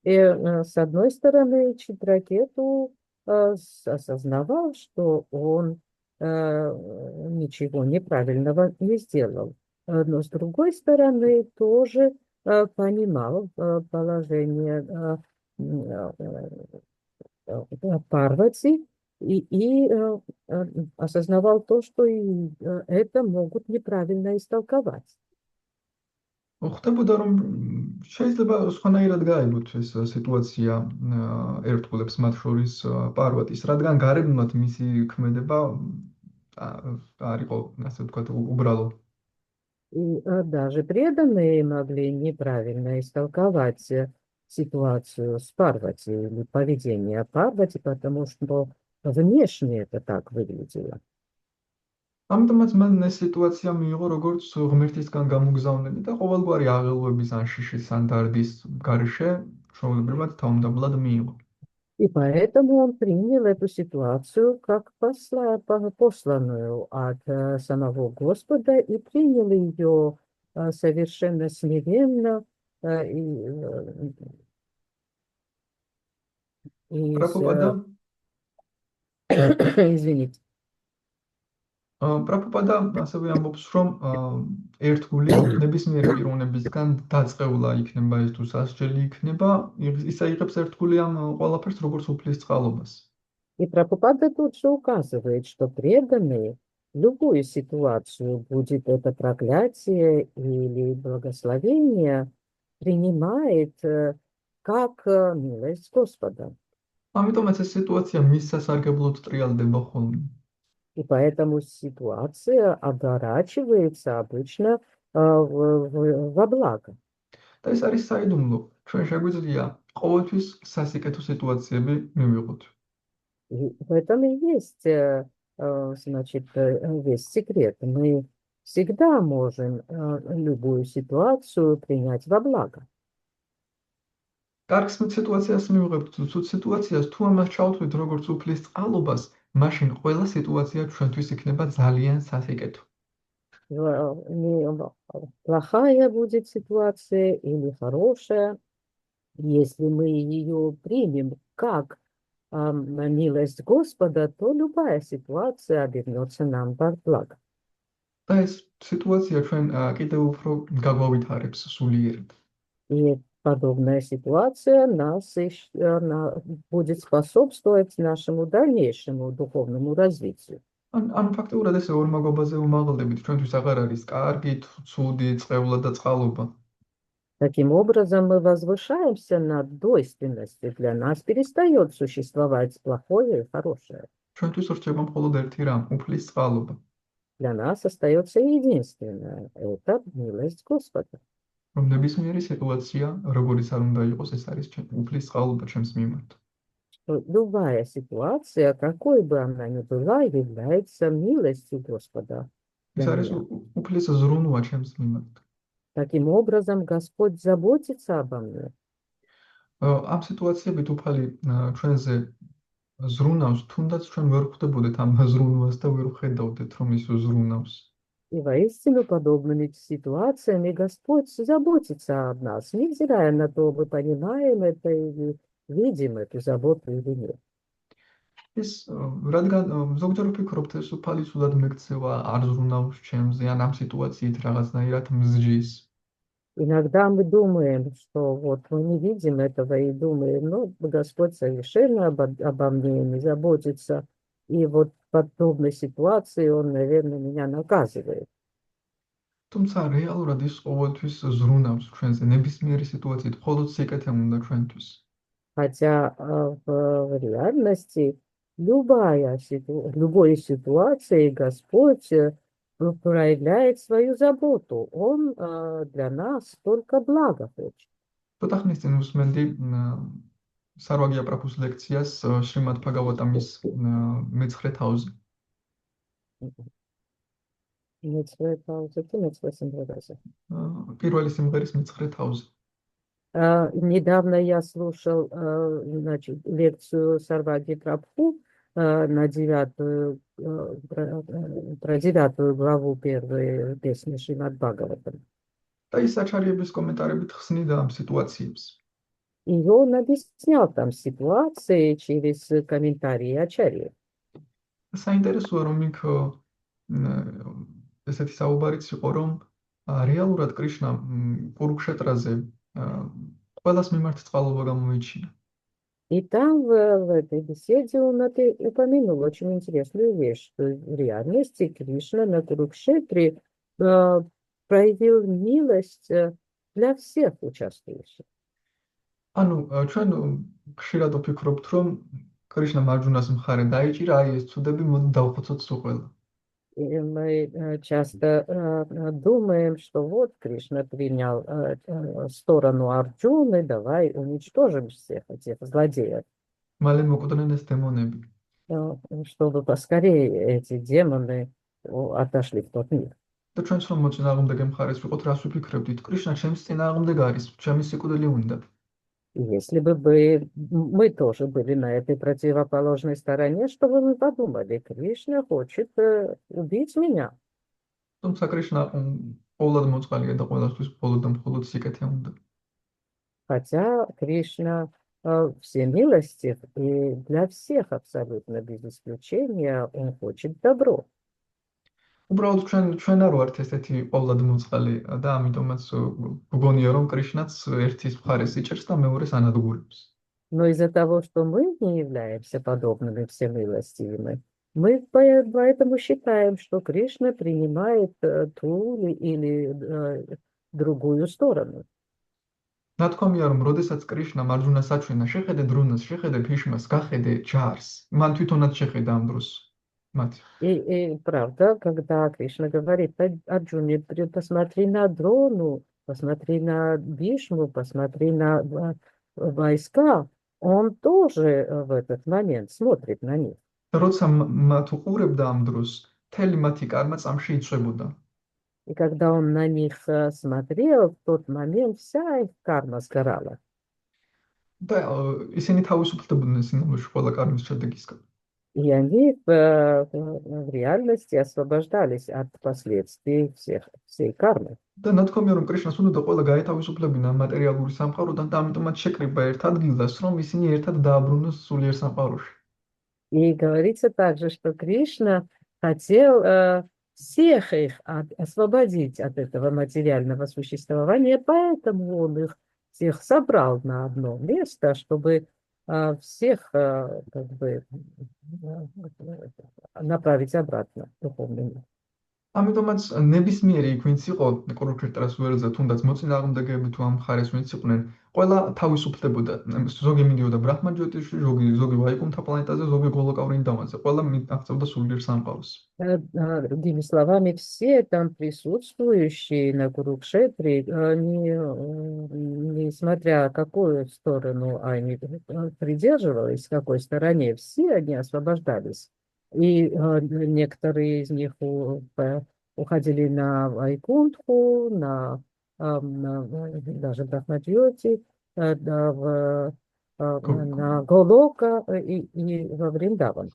И с одной стороны, Читракету осознавал, что он ничего неправильного не сделал. Но с другой стороны, тоже понимал положение Парвати и осознавал то, что и это могут неправильно истолковать. ხდებოდა რომ შეიძლება სხვანაირად გაიგოთ ეს სიტუაცია ერთგულებს მათ შორის პარვატის, რადგან გარეგნულად მისი ქმედება არ იყო, ასე ვთქვათ, უბრალო. И даже преданные могли неправильно истолковать ситуацию с Парвати или поведение Парвати, потому что внешне это так выглядело. ამიტომაც მან ეს სიტუაცია მიიღო როგორც ღმერთისგან გამოგზავნილი და ყოველგვარი აღელვების ან შიშის ან დარდის გარეშე ჩვეულებრივად თავმდაბლად მიიღო. И поэтому он принял эту ситуацию как посланную от самого Господа и принял ее совершенно смиренно извините. პრაბჰუპადა ასევე ამბობს, რომ ერთგული ნებისმიერი პიროვნებისგან დაწყევლა იქნება ეს თუ სასჯელი იქნება, ისა იღებს ერთგული ამ ყველაფერს როგორც უფლის წყალობას. И Прабхупада тут же указывает, что преданные любую ситуацию, будет это проклятие или благословение, принимает как милость Господа. ამიტომაც ეს სიტუაცია მის სასარგებლოდ ტრიალდება ხოლმე. И поэтому ситуация оборачивается обычно во благо. და ეს არის საიდუმლო. ჩვენ შეგვიძლია ყოველთვის სასიკეთო სიტუაციები მივიღოთ. И в этом и есть, значит, весь секрет. Мы всегда можем любую ситуацию принять во благо. კარგ სიტუაციას მივიღებთ, ცუდ სიტუაციას, თუ ამას ჩავთვლით როგორც უფლის წყალობას, მაშინ ყველა სიტუაცია ჩვენთვის იქნება ძალიან სასიკეთო. Плохая будет ситуация или хорошая, если мы ее примем как милость Господа, то любая ситуация обернется нам во благо. და ეს სიტუაცია ჩვენ კიდევ უფრო გაგვავითარებს სულიერად. И подобная ситуация будет способствовать нашему дальнейшему духовному развитию. ანუ ფაქტობრივად ესე ორ მაგობაზე უმაღლდებით, ჩვენთვის აღარ არის კარგი, ცუდი, წყევლა და წყალობა. Таким образом, мы возвышаемся над двойственностью. Для нас перестает существовать плохое и хорошее. ჩვენთვის რჩება მხოლოდ ერთი რამ, უფლის წყალობა. Для нас остается единственное – это милость Господа. რომ ნებისმიერი სიტუაცია, როგორიც არ უნდა იყოს, ეს არის უფლის წყალობა ჩემს მიმართ. Что любая ситуация, какой бы она ни была, является милостью Господа. ეს არის უფლის ზრუნვა ჩემს მიმართ. Таким образом, Господь заботится обо мне. ამ სიტუაციებით უფალი ჩვენზე ზრუნავს, თუნდაც ჩვენ ვერ ხვდებოდეთ ამ ზრუნვას და ვერ ხედავდეთ, რომ ის ზრუნავს. И воистину подобными ситуациями Господь заботится об нас, невзирая на то, мы понимаем это или видим эту заботу или нет. ეს რადგან ზოგჯერ ვფიქრობთ, ეს უფალი სულად მეკცევა, არ ზრუნავს ჩემზე, ან ამ სიტუაციით რაღაცნაირად მსჯის. Иногда мы думаем, что вот мы не видим этого и думаем, ну, Господь совершенно обо мне не заботится, и вот в подобной ситуации Он, наверное, меня наказывает. თუმცა რეალურად ის ყოველთვის ზრუნავს ჩვენზე, ნებისმიერი სიტუაციით, მხოლოდ სიკეთე უნდა ჩვენთვის. Хотя в реальности любой ситуации Господь проявляет свою заботу. Он для нас только благо хочет. ცოტა ხნის წინ უსმენდი სარვაგია პრაფუს ლექციას შრიმად ფაგავატამის მეცხრე თავზე. პირველი სიმღერის მეცხრე თავზე. Недавно я слушал значит, лекцию Сарваги Прабху на про 9 главу первой песни Шримад Бхагаватам. და ის საჩარიების კომენტარებით ხსნიდა ამ სიტუაციებს. И он объяснял там ситуации через комментарии Ачарьи. საინტერესოა, რომ იქ ესეთი საუბარიც იყო, რომ რეალურად კრიშნა კურუქშეტრაზე ყველას მიმართ წყალობა გამოიჩინა. И там в этой беседе он упомянул очень интересную вещь, что в реальности Кришна на Курукшетре проявил милость для всех участвующих. ანუ ჩვენ ხშირად ვფიქრობთ, რომ კრიშნა მარჯვნას მხარე დაიჭირა, აი ეს ცუდები მოდი დავხოცოთ სულ ყველა. И мы часто думаем, что вот Кришна принял сторону Арджуны, давай уничтожим всех этих злодеев. მალე მოკვდნენ ეს დემონები. Чтобы поскорее эти демоны отошли в тот мир. და ჩვენც რომ მოწინააღმდეგე მხარეს ვიყოთ, რას ვფიქრებდით? კრიშნა ჩემს წინააღმდეგ არის, ჩემი სიკვდილი უნდა. Если бы мы тоже были на этой противоположной стороне, что бы мы подумали? Кришна хочет убить меня. თუმცა კრიშნა ყოველად მოწყალია და ყველასთვის მხოლოდ და მხოლოდ სიკეთე უნდა. Хотя Кришна всемилостив, и для всех абсолютно без исключения он хочет добро. უბრალოდ ჩვენ არ ვართ ესეთი ყოველად მოწყალი და ამიტომაც გგონია რომ კრიშნაც ერთის მხარეს იჭერს და მეორეს ანადგურებს. Но из-за того, что мы не являемся подобными всемилостивыми, мы поэтому считаем, что Кришна принимает ту или другую сторону. ნათქვამია რომ როდესაც კრიშნა მარჯვნას აჩვენა, შეხედე დრუნას, შეხედე ფიშმას, გახედე ჯარს. მან თვითონაც შეხედა ამ დროს. მათი. И правда, когда Кришна говорит Арджуне, посмотри на Дрону, посмотри на Бишму, посмотри на войска, он тоже в этот момент смотрит на них. და როცა მათ უყურებდა ამ დროს, მთელი მათი კარმა წამში იწვებოდა. И когда он на них смотрел, в тот момент вся их карма сгорала. და ისინი თავისუფლდებოდნენ სინამდვილეში ყველა კარმის შედეგისგან. И они в реальности освобождались от последствий всей кармы. და ნათქვამია, რომ კრიშნას უნდა ყველა გაეთავისუფლებინა მატერიალური სამყაროდან და ამიტომაც შეკრიბა ერთ ადგილას, რომ ისინი ერთად დააბრუნოს сулиერ სამყაროში. И говорится также, что Кришна хотел всех их освободить от этого материального существования, поэтому он их всех собрал на одно место, чтобы всех как бы направить обратно в духовный мир. ამიტომაც ნებისმიერი იქ ვინც იყო კურუქშეტრას ველზე, თუნდაც მოწინააღმდეგეები თუ ამ მხარეს ვინც იყვნენ, ყველა თავისუფლებოდა. ზოგი მიდიოდა ბრაჰმაჯიოტიში, ზოგი ვაიკუნთა планетაზე, зоги голока ვრინდამაზე. ყველა აღწევდა сулиер სამყაროს. Другими словами, все там присутствующие на Курукшетре, несмотря какую сторону они придерживались, в какой стороне, все они освобождались. И некоторые из них уходили на Вайкунтху, даже Брахмадьоти, на Голока и во Вриндаван.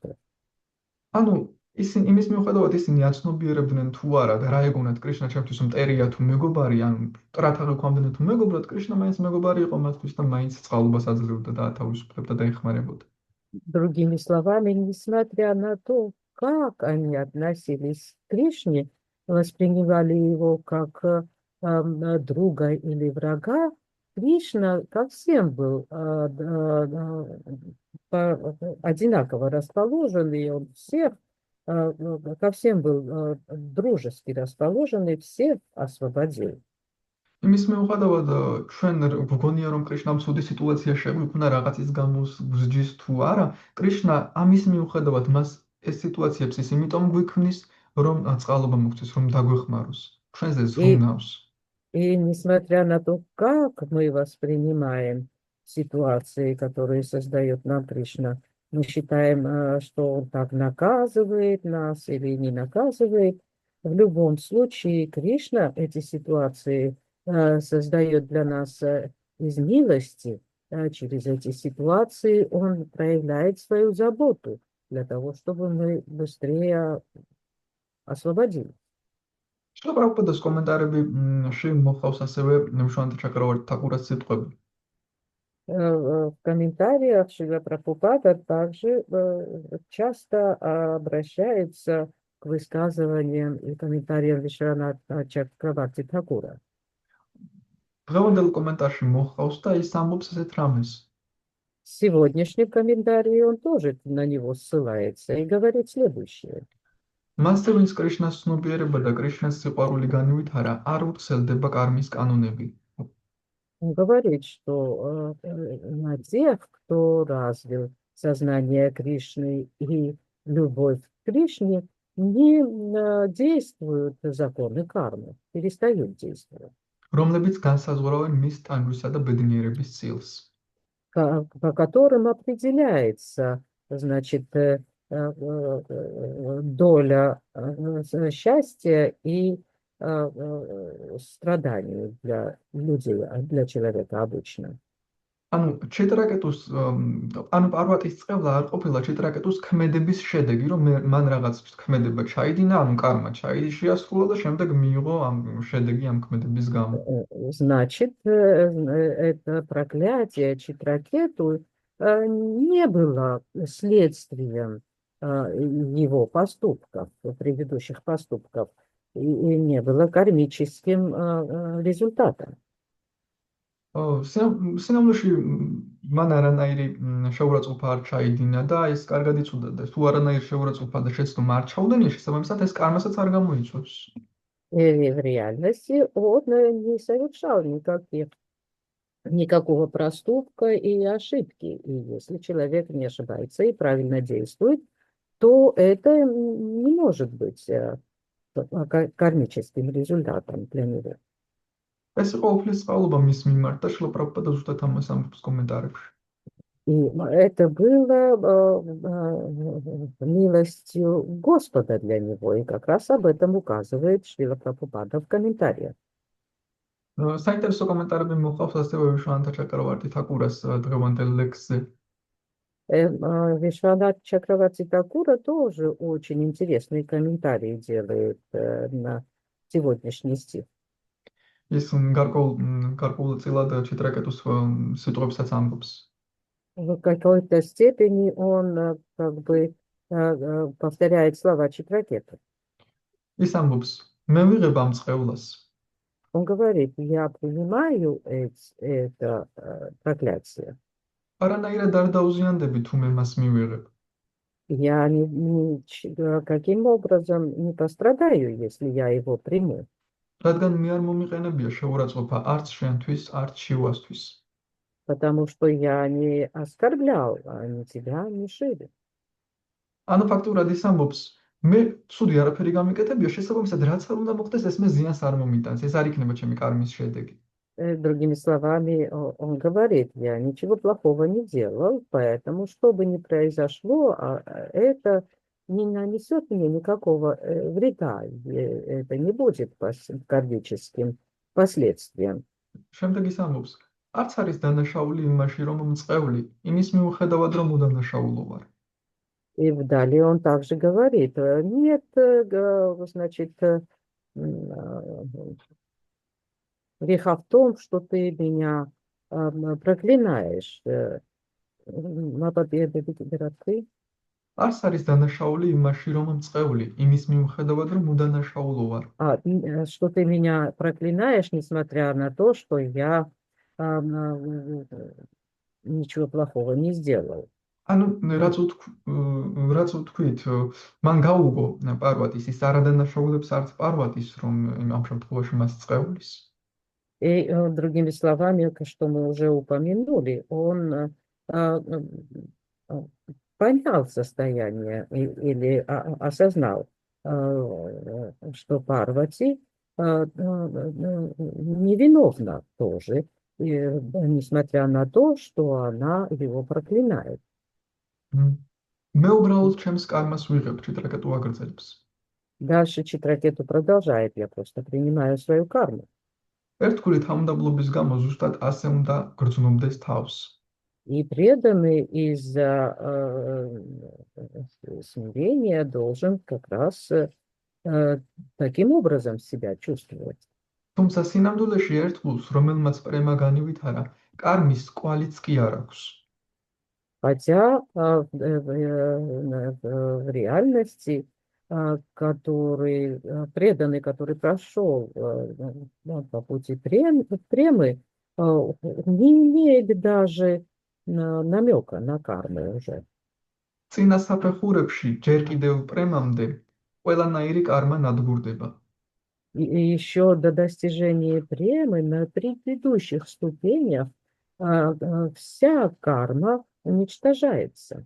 ანუ ისინი იმის მიუხედავად ისინი აცნობიერებდნენ თუ არა და რა ეგონათ კრიშნა ჩემთვის მტერია თუ მეგობარი, ანუ ტრათაღი გვამდენ თუ მეგობრად, კრიშნა მაინც მეგობარი იყო მათთვის და მაინც წყალობას აძლევდა და ათავისუფლებდა და ეხმარებოდა. Другими словами, несмотря на то, как они относились к Кришне, воспринимали его как друга или врага, Кришна ко всем был одинаково расположен, и он всех, ко всем был дружески расположен, и всех освободил. იმის მიუხედავად ჩვენ გვგონია რომ კრიშნამ ცუდი სიტუაცია შეგვიქმნა რაღაცის გამო გზჯის თუ არა, კრიშნა ამის მიუხედავად მას ეს სიტუაციებს ის იმიტომ გვიქმნის, რომ წყალობა მოგცეს, რომ დაგვეხმაროს. ჩვენზე ზრუნავს. И несмотря на то, как мы воспринимаем ситуации, которые создает нам Кришна, мы считаем, что он так наказывает нас или не наказывает. В любом случае, Кришна эти ситуации создает для нас из милости. Через эти ситуации он проявляет свою заботу для того, чтобы мы быстрее освободились. Шрила Прабхупадას კომენტარებში მოხავს ასევე Вишванат Чакраварти Thakуras სიტყვები. В комментариях Шрила Прабхупада также часто обращается к высказываниям и комментариям Вишваната Чакраварти Thakura. დღევანდელ კომენტარში მოხავს და ის ამბობს ასეთ რამეს. В сегодняшнем комментарии он тоже на него ссылается и говорит следующее. მასზე ვინც კრიშნას ცნობიერება და კრიშნას სიყვარული განივითარა, არ ვრცელდება კარმის კანონები. Он говорит, что на тех, кто развил сознание Кришны и любовь к Кришне, не действуют законы кармы, перестают действовать. რომლებიც განსაზღვრავენ მის ტანჯვისა და ბედნიერების წილს. По которым определяется, значит, доля счастья и страданий для людей, для человека обычно. ანუ ჩიტრაკეტუს ანუ პარვატის წყევლა არ ყოფილა ჩიტრაკეტუს ქმედების შედეგი, რომ მან რაღაც ქმედება ჩაიდინა, ანუ კარმა შეასრულა და შემდეგ მიიღო ამ შედეგი ამ ქმედების გამო. Значит, это проклятие Читракету не было следствием его поступков, предыдущих поступков, и не было кармическим результатом. სინამდვილეში მან არანაირი შეურაცხყოფა არ ჩაიდინა და ეს კარგად იცოდა და თუ არანაირი შეურაცხყოფა და შეცდომა არ ჩაუდენია, შესაბამისად ეს карმასაც არ გამოიწვევს. В реальности он не совершал никакого проступка и ошибки. И если человек не ошибается и правильно действует, то это не может быть кармическим результатом для него. ეს იყო უფლის წყალობა მის მიმართ და შილა პრაბჰუპადა ზუსტად ამას ამბობს კომენტარებში. И это было милостью Господа для него, и как раз об этом указывает Шрила Прабхупада в комментариях. საინტერესო კომენტარები მოყავს ასევე ვიშვანთა ჩაკრავარტი თაკურას დღევანდელ ლექსზე. Вишванат Чакраварти Такура тоже очень интересные комментарии делает на сегодняшний стих. ის გარკვეულწილად ჩიტრაკეტუს სიტყვებსაც ამბობს. В какой-то степени он как бы повторяет слова Читракета. ის ამბობს, მე ვიღებ ამ წყევლას. Он говорит, я принимаю это проклятие. არანაირად არ დაუზიანდები თუ მე მას მივიღებ. Я каким образом не пострадаю, если я его приму. რადგან მე არ მომიყენებია შეურაცხყოფა არც შენთვის, არც შივასთვის. Потому что я не оскорблял, ни тебя, ни Шивы. ანუ ფაქტურად ის ამბობს, მე ცუდი არაფერი გამიკეთებია, შესაბამისად რაც არ უნდა მოხდეს, ეს მე ზიანს არ მომიტანს, ეს არ იქნება ჩემი კარმის შედეგი. Другими словами, он говорит, я ничего плохого не делал, поэтому что бы ни произошло, это не нанесет мне никакого вреда, это не будет кармическим последствием. შემდეგ ის ამბობს, არც არის დანაშაული იმაში, რომ მწყევლი იმის მიუხედავად რომ უდანაშაულო ვარ. И далее он также говорит, нет, значит, греха в том, что ты меня проклинаешь. არც არის დანაშაული იმაში, რომ მწყევლი იმის მიუხედავად რომ უდანაშაულო ვარ. Что ты меня проклинаешь, несмотря на то, что я ничего плохого не сделал. ანუ რაც ვთქვით, მან გაუგო პარვატის ის არადანაშაულებს არც პარვატის, რომ ამ შემთხვევაში მას წყევლის. И другими словами, что мы уже упомянули, он понял состояние или осознал, что Парвати невиновна тоже, несмотря на то, что она его проклинает. მე უბრალოდ ჩემს კარმას ვიღებ, ჩიტრაკეტუ აგრძელებს. Дальше Читракету продолжает, я просто принимаю свою карму. ერთგული თავმდაბლობის გამო ზუსტად ასე უნდა გრძნობდეს თავს. И преданный из-за смирения должен как раз таким образом себя чувствовать. თუმცა სინამდვილეში ერთგულს, რომელმაც პრემა განივითარა, კარმის კვალიც კი არ აქვს. Хотя в реальности, преданный, который прошел по пути премы, не имеет даже намека на карму уже. წინა საფეხურებში ჯერ კიდევ პრემამდე ყველანაირი კარმა ნადგურდება. И еще до достижения премы на предыдущих ступенях вся карма уничтожается.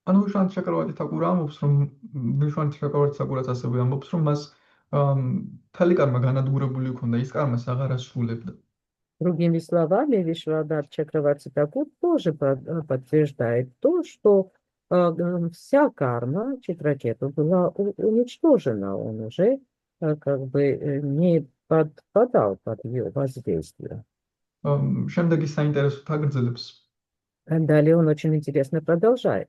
ანუ ვიშვანთ ჩაკრავარტი თაკურა ამბობს, რომ ვიშვანთ ჩაკრავარტი თაკურაც ასევე ამბობს, რომ მას მთელი კარმა განადგურებული ჰქონდა, ის კარმას აღარ ასრულებდა. Другими словами, Вишванат Чакраварти Такур тоже подтверждает то, что вся карма Читракету была уничтожена, он уже как бы не подпадал под ее воздействие. შემდეგი საინტერესო თაგრძელებს. Далее он очень интересно продолжает.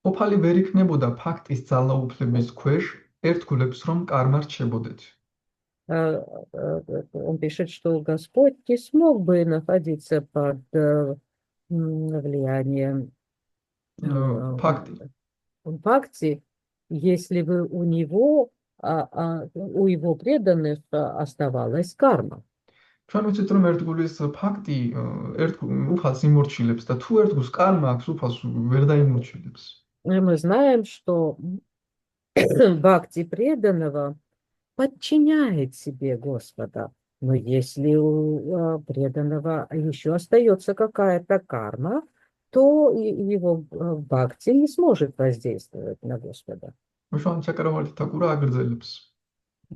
ოფალი ვერ იქნებოდა ფაქტის ძალაუფლების ქვეშ ერთგულებს რომ კარმა რჩებოდეთ. Он пишет, что Господь не смог бы находиться под влиянием бхакти, если бы у его преданных оставалась карма. ჩვენ ვიცით რომ ერთგულის ფაქტი უფალს იმორჩილებს და თუ ერთგულს კარმა აქვს უფალს ვერ დაიმორჩილებს. Мы знаем, что бхакти преданного подчиняет себе Господа, но если у преданного еще остается какая-то карма, то его бхакти не сможет воздействовать на Господа. მშვიდ ჩაკრავალთი თაკურა აგრძელებს.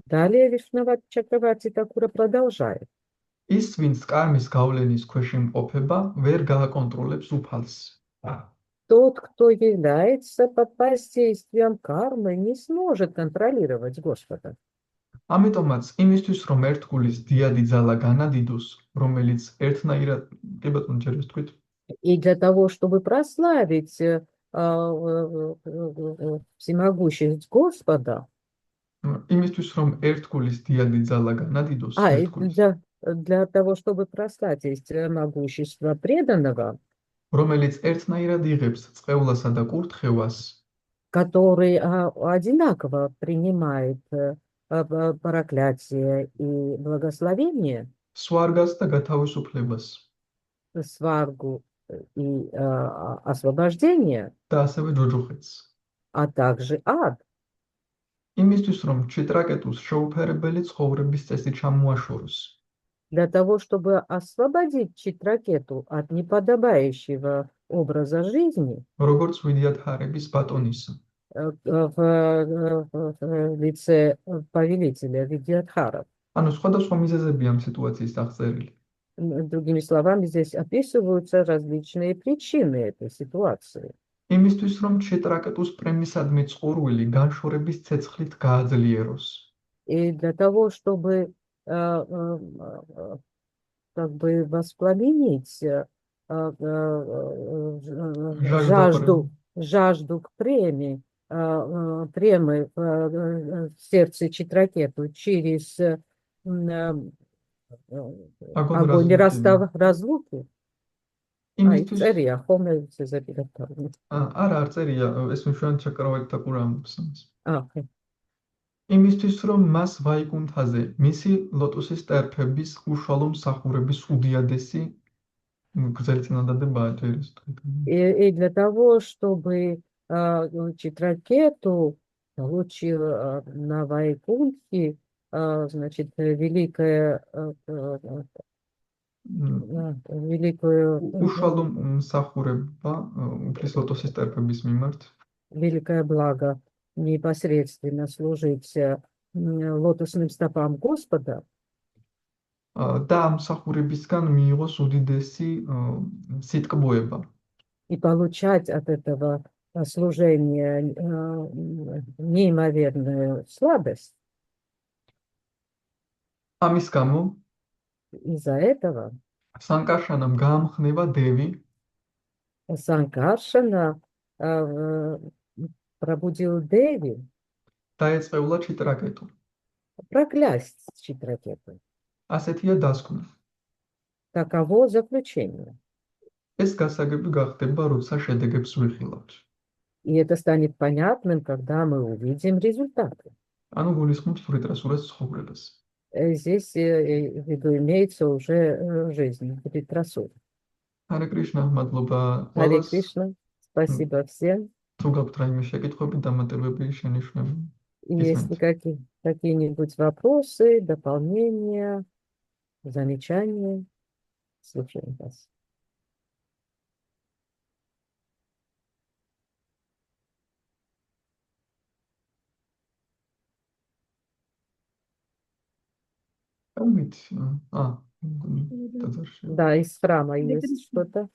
Далее Вишнават Чакраварти Такура продолжает. ის, ვინც კარმის გავლენის ქვეშ იმყოფება, ვერ გააკონტროლებს უფალს. Тот, кто является под воздействием кармы, не сможет контролировать Господа. ამიტომაც, იმისთვის, რომ ერთგულის დიადი ძალა განადიდოს, რომელიც ერთნაირად, კი ბატონო, ჯერ ეს თქვით, И для того, чтобы прославить всемогущесть Господа, იმისთვის, რომ ერთგულის დიადი ძალა განადიდოს, и ერთგულის, для того, чтобы прославить могущество преданного, რომელიც ერთნაირად იღებს წყევლასა და კურთხევას, который одинаково принимает проклятие и благословение, სვარგას და გათავისუფლებას сваргу и освобождение, და ასევე ჯოჯოხეთს. а также ад. იმისთვის, რომ ჩიტრაკეტუს შეუფერებელი ცხოვრების წესი ჩამოაშოროს, Для того, чтобы освободить Читракету от неподобающего образа жизни როგორც ვიდიათარების ბატონისა. в лице повелителя Видьядхара. ანუ სხვადასხვა მიზეზებია ამ სიტუაციის აღწერილი. Другими словами, здесь описываются различные причины этой ситуации. იმისთვის, რომ ჩიტრაკეტუს პრემისადმი წყურვილი განშორების ცეცხლით გააძლიეროს. И для того, чтобы как бы воспламенить жажду к премии, премы в сердце Читракету через огонь разлуки. წერია ხოლმე ზეპირებთან. არა, არ წერია, ეს მშვიდ ჩაკრავალთი თაკურა ამბობს ამას. იმისთვის, რომ მას ვაიკუნთაზე მისი ლოტოსის ტერფების უშუალო მსახურების უდიადესი გრძელი წინადადებაა ჯერ ის თქვით. И для того, чтобы Читракету получил на Вайкунтхе, значит, великую უშუალო მსახურება უფლის ლოტოსის ტერფების მიმართ. Великое благо непосредственно служить лотосным стопам Господа. და ამ მსახურებისგან მიიღოს უდიდესი სიტკბოება. И получать от этого служения неимоверную сладость. ამის გამო Из-за этого Санкаршанам გაამხნევა დევი Санкаршана пробудил Деви დაეწყევლა ჩიტრაკეტუ. проклясть Читракету. ასეთია დასკვნა. Таково заключение. ეს გასაგები გახდება, როცა შედეგებს ვიხილავთ. И это станет понятным, когда мы увидим результаты. ანუ გულისხმობთ ფრიტრასურას ცხოვრებას. Здесь в виду имеется уже жизнь, Вритрасура. Харе Кришна, мадლობა. Харе Кришна, спасибо всем. თუ გაქვთ რაიმე შეკითხვები, დამატებები, შენიშვნები. Если какие-нибудь вопросы, дополнения, замечания, слушаем вас. Да, из храма есть что-то.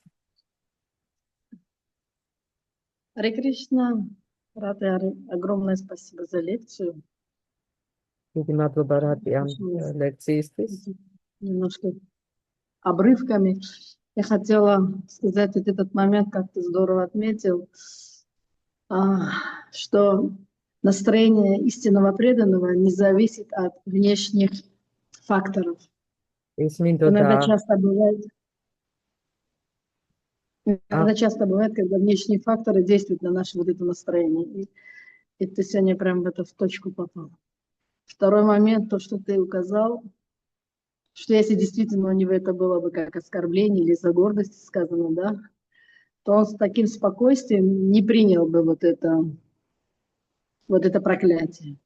Харе Кришна, Рады, огромное спасибо за лекцию. Видимо, благодаря лекции здесь. Немножко обрывками. Я хотела сказать вот этот момент, как ты здорово отметил, что настроение истинного преданного не зависит от внешних факторов. Иногда часто бывает, когда внешние факторы действуют на наше вот это настроение. И ты сегодня прям в это в точку попал. Второй момент, то, что ты указал, что если действительно у него это было бы как оскорбление или из-за гордости сказано, да, то он с таким спокойствием не принял бы вот это проклятие.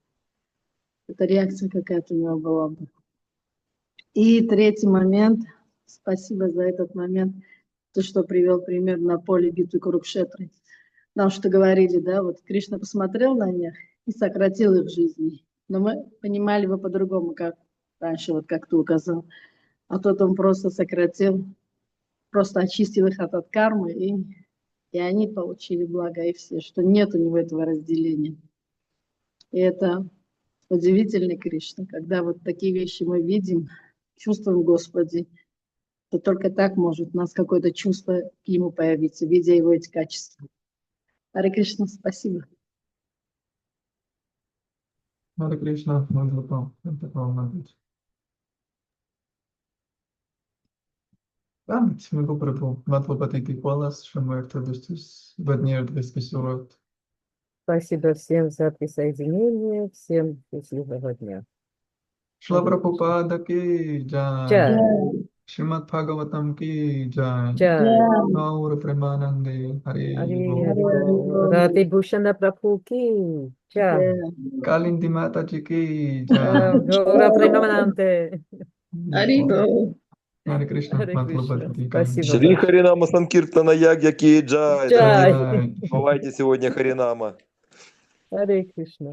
Это реакция какая-то у него была бы. И третий момент, спасибо за этот момент. то, что привел пример на поле битвы Курукшетры. Нам что говорили, да, вот Кришна посмотрел на них и сократил их жизни. Но мы понимали его по-другому, как раньше, вот как ты указал. А тот он просто сократил, просто очистил их от кармы, и они получили благо, и все, что нет у него этого разделения. И это удивительный Кришна, когда вот такие вещи мы видим, чувствуем в Господе, то только так может у нас какое-то чувство к Ему появиться, видя Его эти качества. Харе Кришна, спасибо. Харе Кришна, Мадхапа. Amit მეგობრებო, მადლობა დიდი ყველას შემოერთებისთვის. Ბედნიერ დღეს გისურვებთ. Спасибо всем за присоединение, всем счастливого дня. Шрила Прабхупада ки джай. Джай. Шримад Бхагаватам ки джай. Джай. Гаура Премананде. Хари Ари, Бол. Ари Бол. Радhi Bhushana Prabhu ki jai. Калинди Матаджи ки джай. Гаура Премананде. Ари Харе Кришна, Харе мадхлоба Кришна. диди. Спасибо. Шри Харинама Санкиртана Ягья Ки Джай. Джай. Джай. Бывайте сегодня Харинама. Харе Кришна.